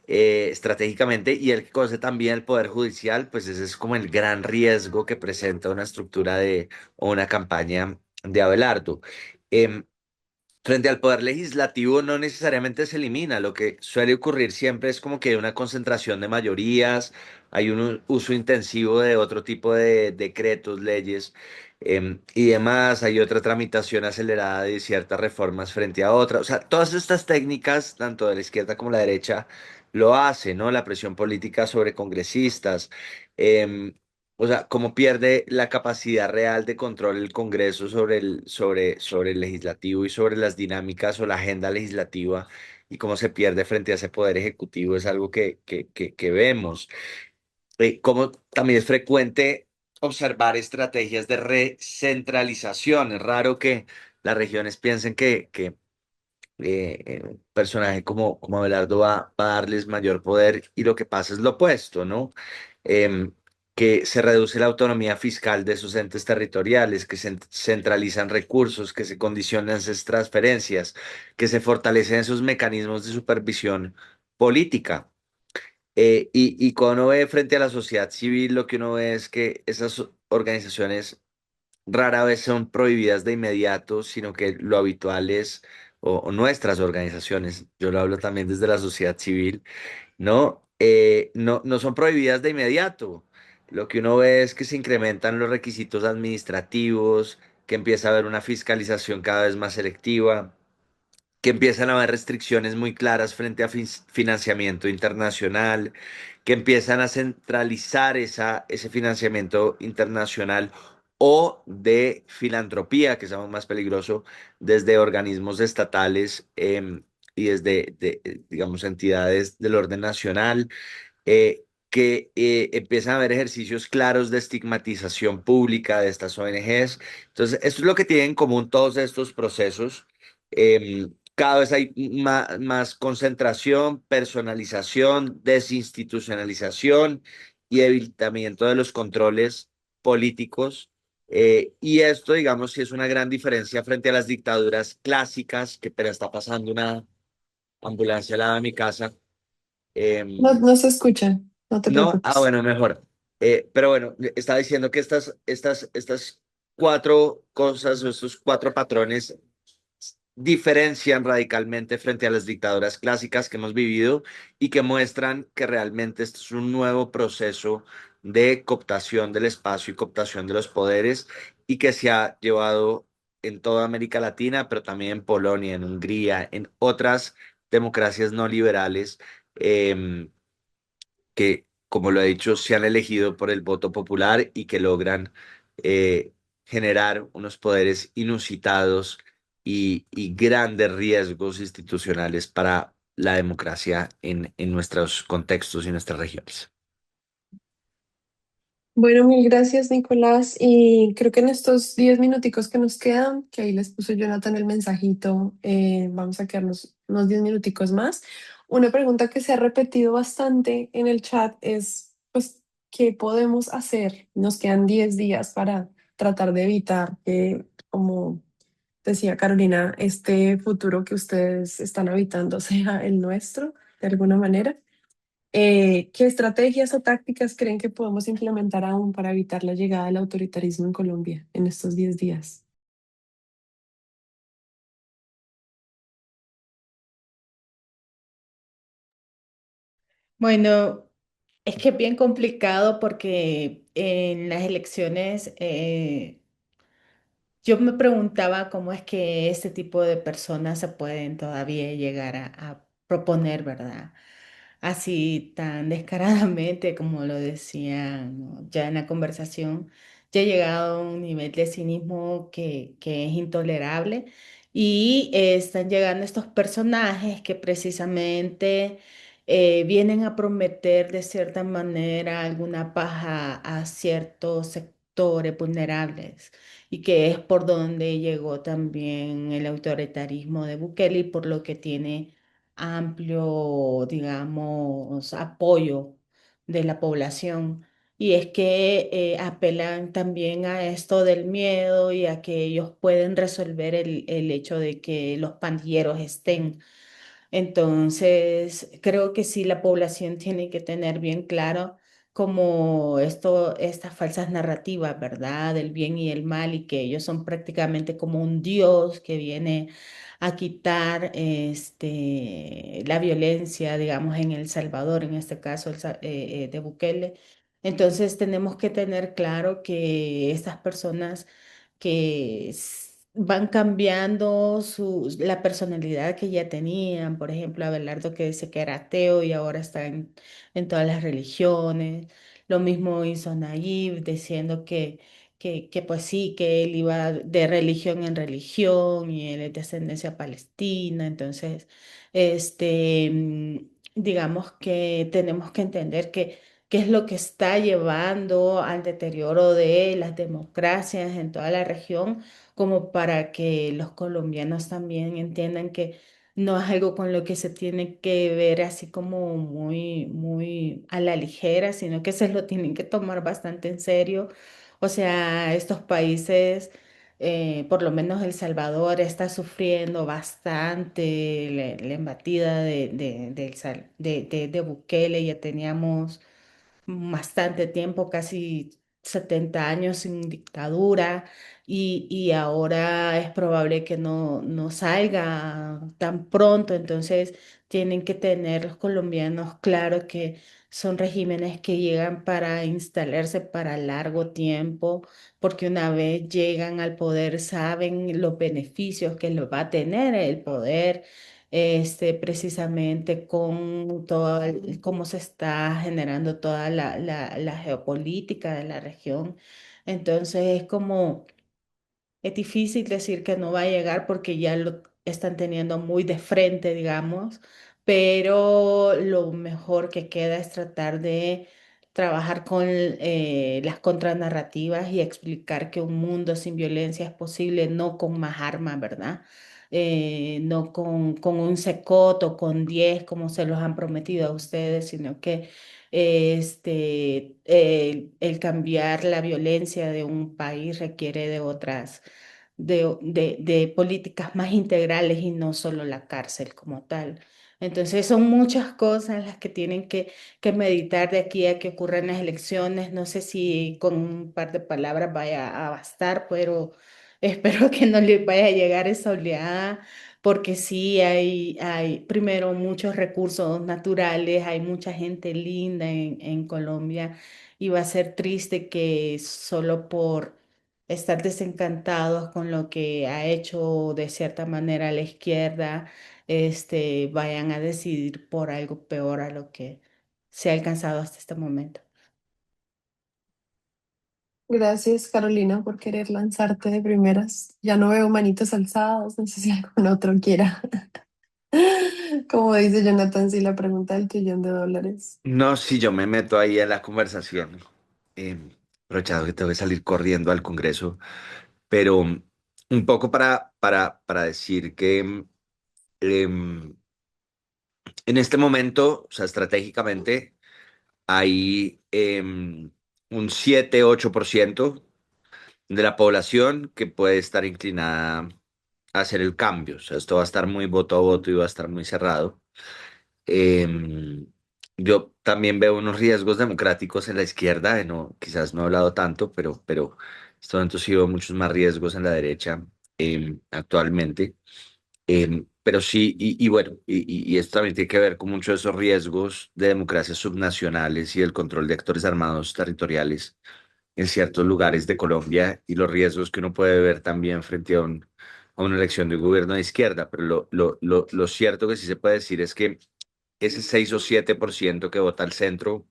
estratégicamente y el que conoce también el Poder Judicial, pues ese es como el gran riesgo que presenta una estructura o una campaña de Abelardo. Em, Frente al poder legislativo no necesariamente se elimina, lo que suele ocurrir siempre es como que hay una concentración de mayorías, hay un uso intensivo de otro tipo de decretos, leyes y demás, hay otra tramitación acelerada de ciertas reformas frente a otras, o sea, todas estas técnicas, tanto de la izquierda como la derecha, lo hacen, ¿no? La presión política sobre congresistas. em, o sea, cómo pierde la capacidad real de control el Congreso sobre el legislativo y sobre las dinámicas o la agenda legislativa y cómo se pierde frente a ese poder ejecutivo es algo que vemos. Como también es frecuente observar estrategias de recentralización. Es raro que las regiones piensen que un personaje como Abelardo va a darles mayor poder y lo que pasa es lo opuesto, ¿no? Em, que se reduce la autonomía fiscal de esos entes territoriales, que se centralizan recursos, que se condicionan esas transferencias, que se fortalecen esos mecanismos de supervisión política. Y cuando uno ve frente a la sociedad civil, lo que uno ve es que esas organizaciones rara vez son prohibidas de inmediato, sino que lo habitual es, o nuestras organizaciones, yo lo hablo también desde la sociedad civil, ¿no? No son prohibidas de inmediato. Lo que uno ve es que se incrementan los requisitos administrativos, que empieza a haber una fiscalización cada vez más selectiva, que empiezan a haber restricciones muy claras frente a financiamiento internacional, que empiezan a centralizar ese financiamiento internacional o de filantropía, que es aún más peligroso, desde organismos estatales y desde, digamos, entidades del orden nacional que empiezan a haber ejercicios claros de estigmatización pública de estas ONGs. Entonces, esto es lo que tienen en común todos estos procesos. Cada vez hay más concentración, personalización, desinstitucionalización y debilitamiento de los controles políticos. Y esto, digamos, sí es una gran diferencia frente a las dictaduras clásicas, que pero está pasando una ambulancia al lado de mi casa. No, em, no se escucha, no te no, preocupes. bueno, mejor. Pero bueno, estaba diciendo que estas 4 cosas o estos 4 patrones diferencian radicalmente frente a las dictaduras clásicas que hemos vivido y que muestran que realmente esto es un nuevo proceso de cooptación del espacio y cooptación de los poderes y que se ha llevado en toda América Latina, pero también en Polonia, en Hungría, en otras democracias no liberales, que, como lo he dicho, se han elegido por el voto popular y que logran eh, generar unos poderes inusitados y grandes riesgos institucionales para la democracia en nuestros contextos y nuestras regiones. Bueno, mil gracias, Nicolás. Y creo que en estos 10 minuticos que nos quedan, que ahí les puso Jonathan el mensajito, vamos a quedarnos unos 10 minuticos más. Una pregunta que se ha repetido bastante en el chat es, pues, ¿qué podemos hacer? Nos quedan 10 días para tratar de evitar que, como decía Carolina, este futuro que ustedes están habitando sea el nuestro, de alguna manera. ¿Qué estrategias o tácticas creen que podemos implementar aún para evitar la llegada del autoritarismo en Colombia en estos 10 días? Bueno, es que es bien complicado porque en las elecciones yo me preguntaba cómo es que este tipo de personas se pueden todavía llegar a proponer, ¿verdad? Así tan descaradamente como lo decían, ¿no? Ya en la conversación, ya he llegado a un nivel de cinismo que es intolerable y están llegando estos personajes que precisamente vienen a prometer de cierta manera alguna paja a ciertos sectores vulnerables y que es por donde llegó también el autoritarismo de Bukele y por lo que tiene amplio, digamos, apoyo de la población. Y es que apelan también a esto del miedo y a que ellos pueden resolver el hecho de que los pandilleros estén. Entonces, creo que sí, la población tiene que tener bien claro como estas falsas narrativas, ¿verdad? Del bien y el mal y que ellos son prácticamente como un dios que viene a quitar la violencia, digamos, en El Salvador, en este caso de Bukele. Entonces, tenemos que tener claro que estas personas van cambiando la personalidad que ya tenían. Por ejemplo, Abelardo que dice que era ateo y ahora está en todas las religiones. Lo mismo hizo Nayib diciendo que pues sí, que él iba de religión en religión y él es de ascendencia palestina. Entonces, digamos que tenemos que entender que qué es lo que está llevando al deterioro de las democracias en toda la región, como para que los colombianos también entiendan que no es algo con lo que se tiene que ver así como muy, muy a la ligera, sino que se lo tienen que tomar bastante en serio. O sea, estos países, por lo menos El Salvador, está sufriendo bastante la embatida de Bukele. Ya teníamos bastante tiempo, casi 70 años sin dictadura y ahora es probable que no salga tan pronto, entonces tienen que tener los colombianos claro que son regímenes que llegan para instalarse para largo tiempo, porque una vez llegan al poder saben los beneficios que les va a tener el poder precisamente con todo cómo se está generando toda la geopolítica de la región. Entonces es como es difícil decir que no va a llegar porque ya lo están teniendo muy de frente, digamos, pero lo mejor que queda es tratar de trabajar con las contranarrativas y explicar que un mundo sin violencia es posible, no con más armas, ¿verdad? No con un secoto, con 10, como se los han prometido a ustedes, sino que el cambiar la violencia de un país requiere de otras de políticas más integrales y no solo la cárcel como tal. Entonces son muchas cosas las que tienen que meditar de aquí a que ocurran las elecciones. No sé si con un par de palabras vaya a bastar, pero Espero que no le vaya a llegar esa oleada, porque sí hay primero muchos recursos naturales, hay mucha gente linda en Colombia y va a ser triste que solo por estar desencantados con lo que ha hecho de cierta manera la izquierda, vayan a decidir por algo peor a lo que se ha alcanzado hasta este momento. Gracias, Carolina, por querer lanzarte de primeras. Ya no veo manitos alzadas, no sé si algún otro quiera. Como dice Jonathan, si la pregunta del $1.000.000.000. No, si yo me meto ahí en la conversación, eh, aprovechado que tengo que salir corriendo al Congreso, pero un poco para decir que em, en este momento, o sea, estratégicamente, hay un 7-8% de la población que puede estar inclinada a hacer el cambio. O sea, esto va a estar muy voto a voto y va a estar muy cerrado. Em, yo también veo unos riesgos democráticos en la izquierda, no, quizás no he hablado tanto, pero estos momentos sí veo muchos más riesgos en la derecha actualmente. Pero sí, y bueno, y esto también tiene que ver con muchos de esos riesgos de democracias subnacionales y el control de actores armados territoriales en ciertos lugares de Colombia y los riesgos que uno puede ver también frente a una elección de un gobierno de izquierda. Pero lo cierto que sí se puede decir es que ese 6 o 7% que vota al centro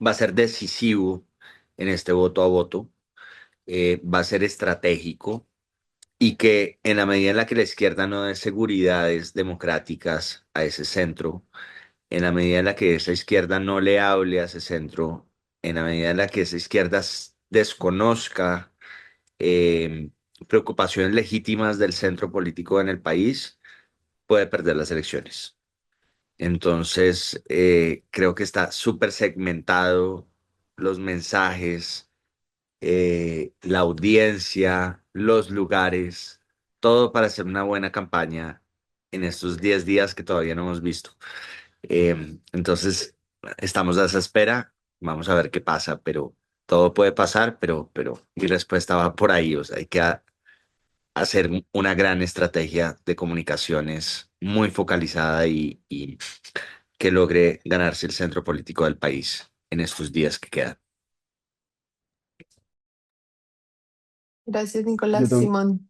va a ser decisivo en este voto a voto, va a ser estratégico y que en la medida en la que la izquierda no dé seguridades democráticas a ese centro, en la medida en la que esa izquierda no le hable a ese centro, en la medida en la que esa izquierda desconozca eh, preocupaciones legítimas del centro político en el país, puede perder las elecciones. Entonces, creo que está súper segmentado los mensajes, la audiencia, los lugares, todo para hacer una buena campaña en estos 10 días que todavía no hemos visto. Entonces, estamos a esa espera, vamos a ver qué pasa, pero todo puede pasar, pero mi respuesta va por ahí, o sea, hay que hacer una gran estrategia de comunicaciones muy focalizada y que logre ganarse el centro político del país en estos días que quedan. Gracias, Yo Nicolás. tengo, Simón.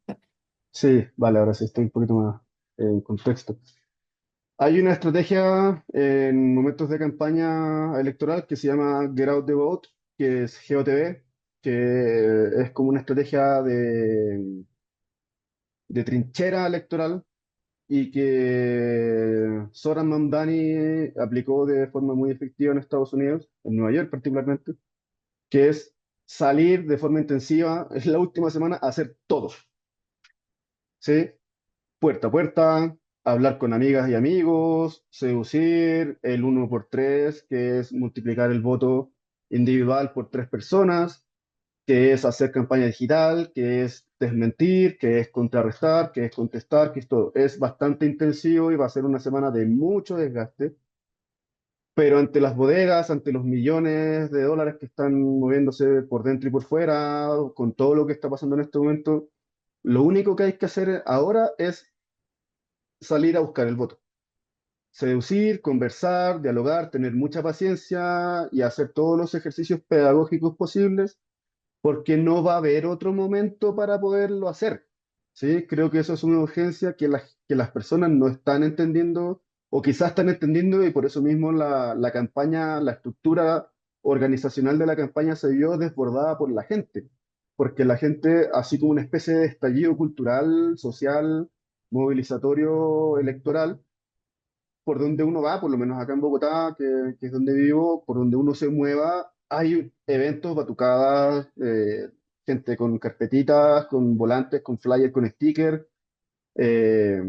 sí, vale, ahora sí estoy un poquito más en contexto. Hay una estrategia en momentos de campaña electoral que se llama Get Out the Vote, que es GOTV, que es como una estrategia de trinchera electoral y que Zoran Mamdani aplicó de forma muy efectiva en Estados Unidos, en Nueva York particularmente, que es salir de forma intensiva en la última semana a hacer todo, ¿sí? Puerta a puerta, hablar con amigas y amigos, seducir el 1 por 3, que es multiplicar el voto individual por 3 personas, que es hacer campaña digital, que es desmentir, que es contrarrestar, que es contestar, que esto es bastante intensivo y va a ser una semana de mucho desgaste. Pero ante las bodegas, ante los millones de dólares que están moviéndose por dentro y por fuera, con todo lo que está pasando en este momento, lo único que hay que hacer ahora es salir a buscar el voto. Seducir, conversar, dialogar, tener mucha paciencia y hacer todos los ejercicios pedagógicos posibles, porque no va a haber otro momento para poderlo hacer. ¿Sí? Creo que eso es una urgencia que las personas no están entendiendo, o quizás están entendiendo, y por eso mismo la campaña, la estructura organizacional de la campaña se vio desbordada por la gente, porque la gente, así como una especie de estallido cultural, social, movilizatorio, electoral, por donde uno va, por lo menos acá en Bogotá, que es donde vivo, por donde uno se mueva, hay eventos, batucadas, gente con carpetitas, con volantes, con flyers, con stickers. eh,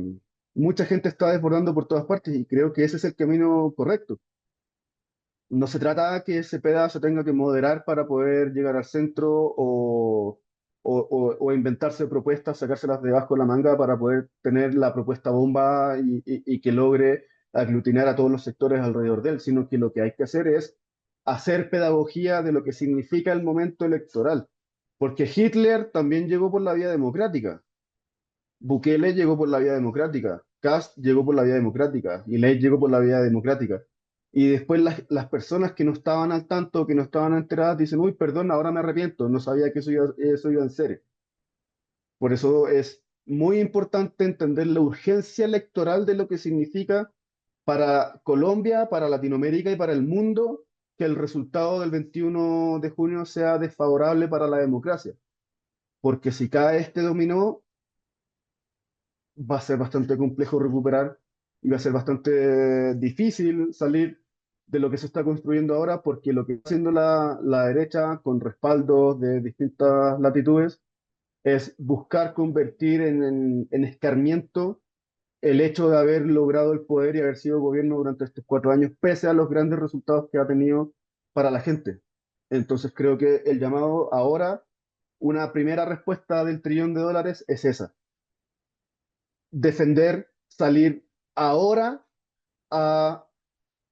Mucha gente está desbordando por todas partes y creo que ese es el camino correcto. No se trata que ese pedazo tenga que moderar para poder llegar al centro o inventarse propuestas, sacárselas debajo de la manga para poder tener la propuesta bomba y que logre aglutinar a todos los sectores alrededor de él, sino que lo que hay que hacer es hacer pedagogía de lo que significa el momento electoral. Porque Hitler también llegó por la vía democrática. Bukele llegó por la vía democrática, Kast llegó por la vía democrática, Milei llegó por la vía democrática. Y después las personas que no estaban al tanto, que no estaban enteradas, dicen, uy, perdón, ahora me arrepiento, no sabía que eso iba en serio. Por eso es muy importante entender la urgencia electoral de lo que significa para Colombia, para Latinoamérica y para el mundo que el resultado del 21 de junio sea desfavorable para la democracia. Porque si cae este dominó, va a ser bastante complejo recuperar y va a ser bastante difícil salir de lo que se está construyendo ahora, porque lo que está haciendo la derecha con respaldos de distintas latitudes es buscar convertir en escarmiento el hecho de haber logrado el poder y haber sido gobierno durante estos 4 años, pese a los grandes resultados que ha tenido para la gente. Entonces creo que el llamado ahora, una primera respuesta del $1.000.000.000 es esa: defender, salir ahora a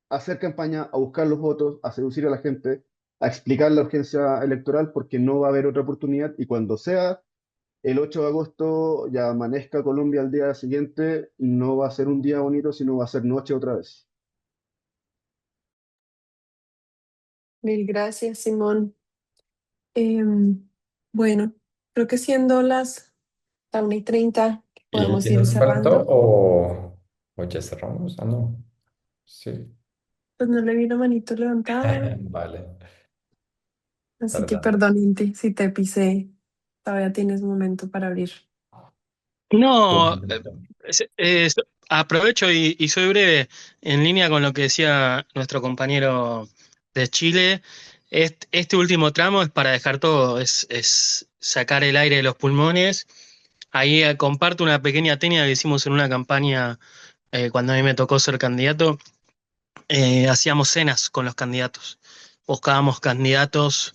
hacer campaña, a buscar los votos, a seducir a la gente, a explicar la urgencia electoral, porque no va a haber otra oportunidad y cuando sea el 8 de agosto, ya amanezca Colombia al día siguiente, no va a ser un día bonito, sino va a ser noche otra vez. Mil gracias, Simón. Bueno, creo que siendo la 1:30, ¿Y podemos ir tienes cuánto cerrando. o ya cerramos? Ah, no. Sí. Pues no le vi la manito levantada, Vale, así que perdón. perdón, Inti, si te pisé. Todavía tienes momento para abrir. No, Un minuto. aprovecho y soy breve en línea con lo que decía nuestro compañero de Chile. Este último tramo es para dejar todo, es sacar el aire de los pulmones. Ahí comparto una pequeña técnica que hicimos en una campaña cuando a mí me tocó ser candidato. Hacíamos cenas con los candidatos. Buscábamos candidatos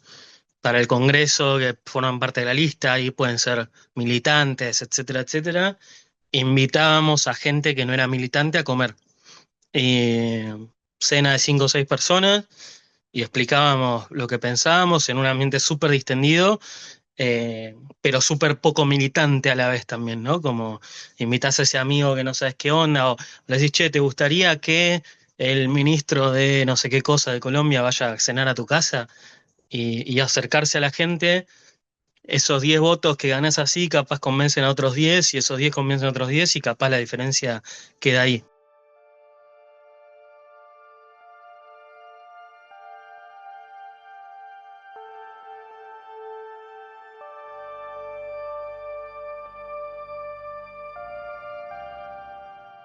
para el Congreso que forman parte de la lista, y pueden ser militantes, etcétera, etcétera. Invitábamos a gente que no era militante a comer. Eh, Cena de 5 o 6 personas y explicábamos lo que pensábamos en un ambiente súper distendido, pero súper poco militante a la vez también, ¿no? Como invitás a ese amigo que no sabes qué onda, o le decís, che, ¿te gustaría que el ministro de no sé qué cosa de Colombia vaya a cenar a tu casa? Y acercarse a la gente. Esos 10 votos que ganás así, capaz convencen a otros 10, y esos 10 convencen a otros 10, y capaz la diferencia queda ahí.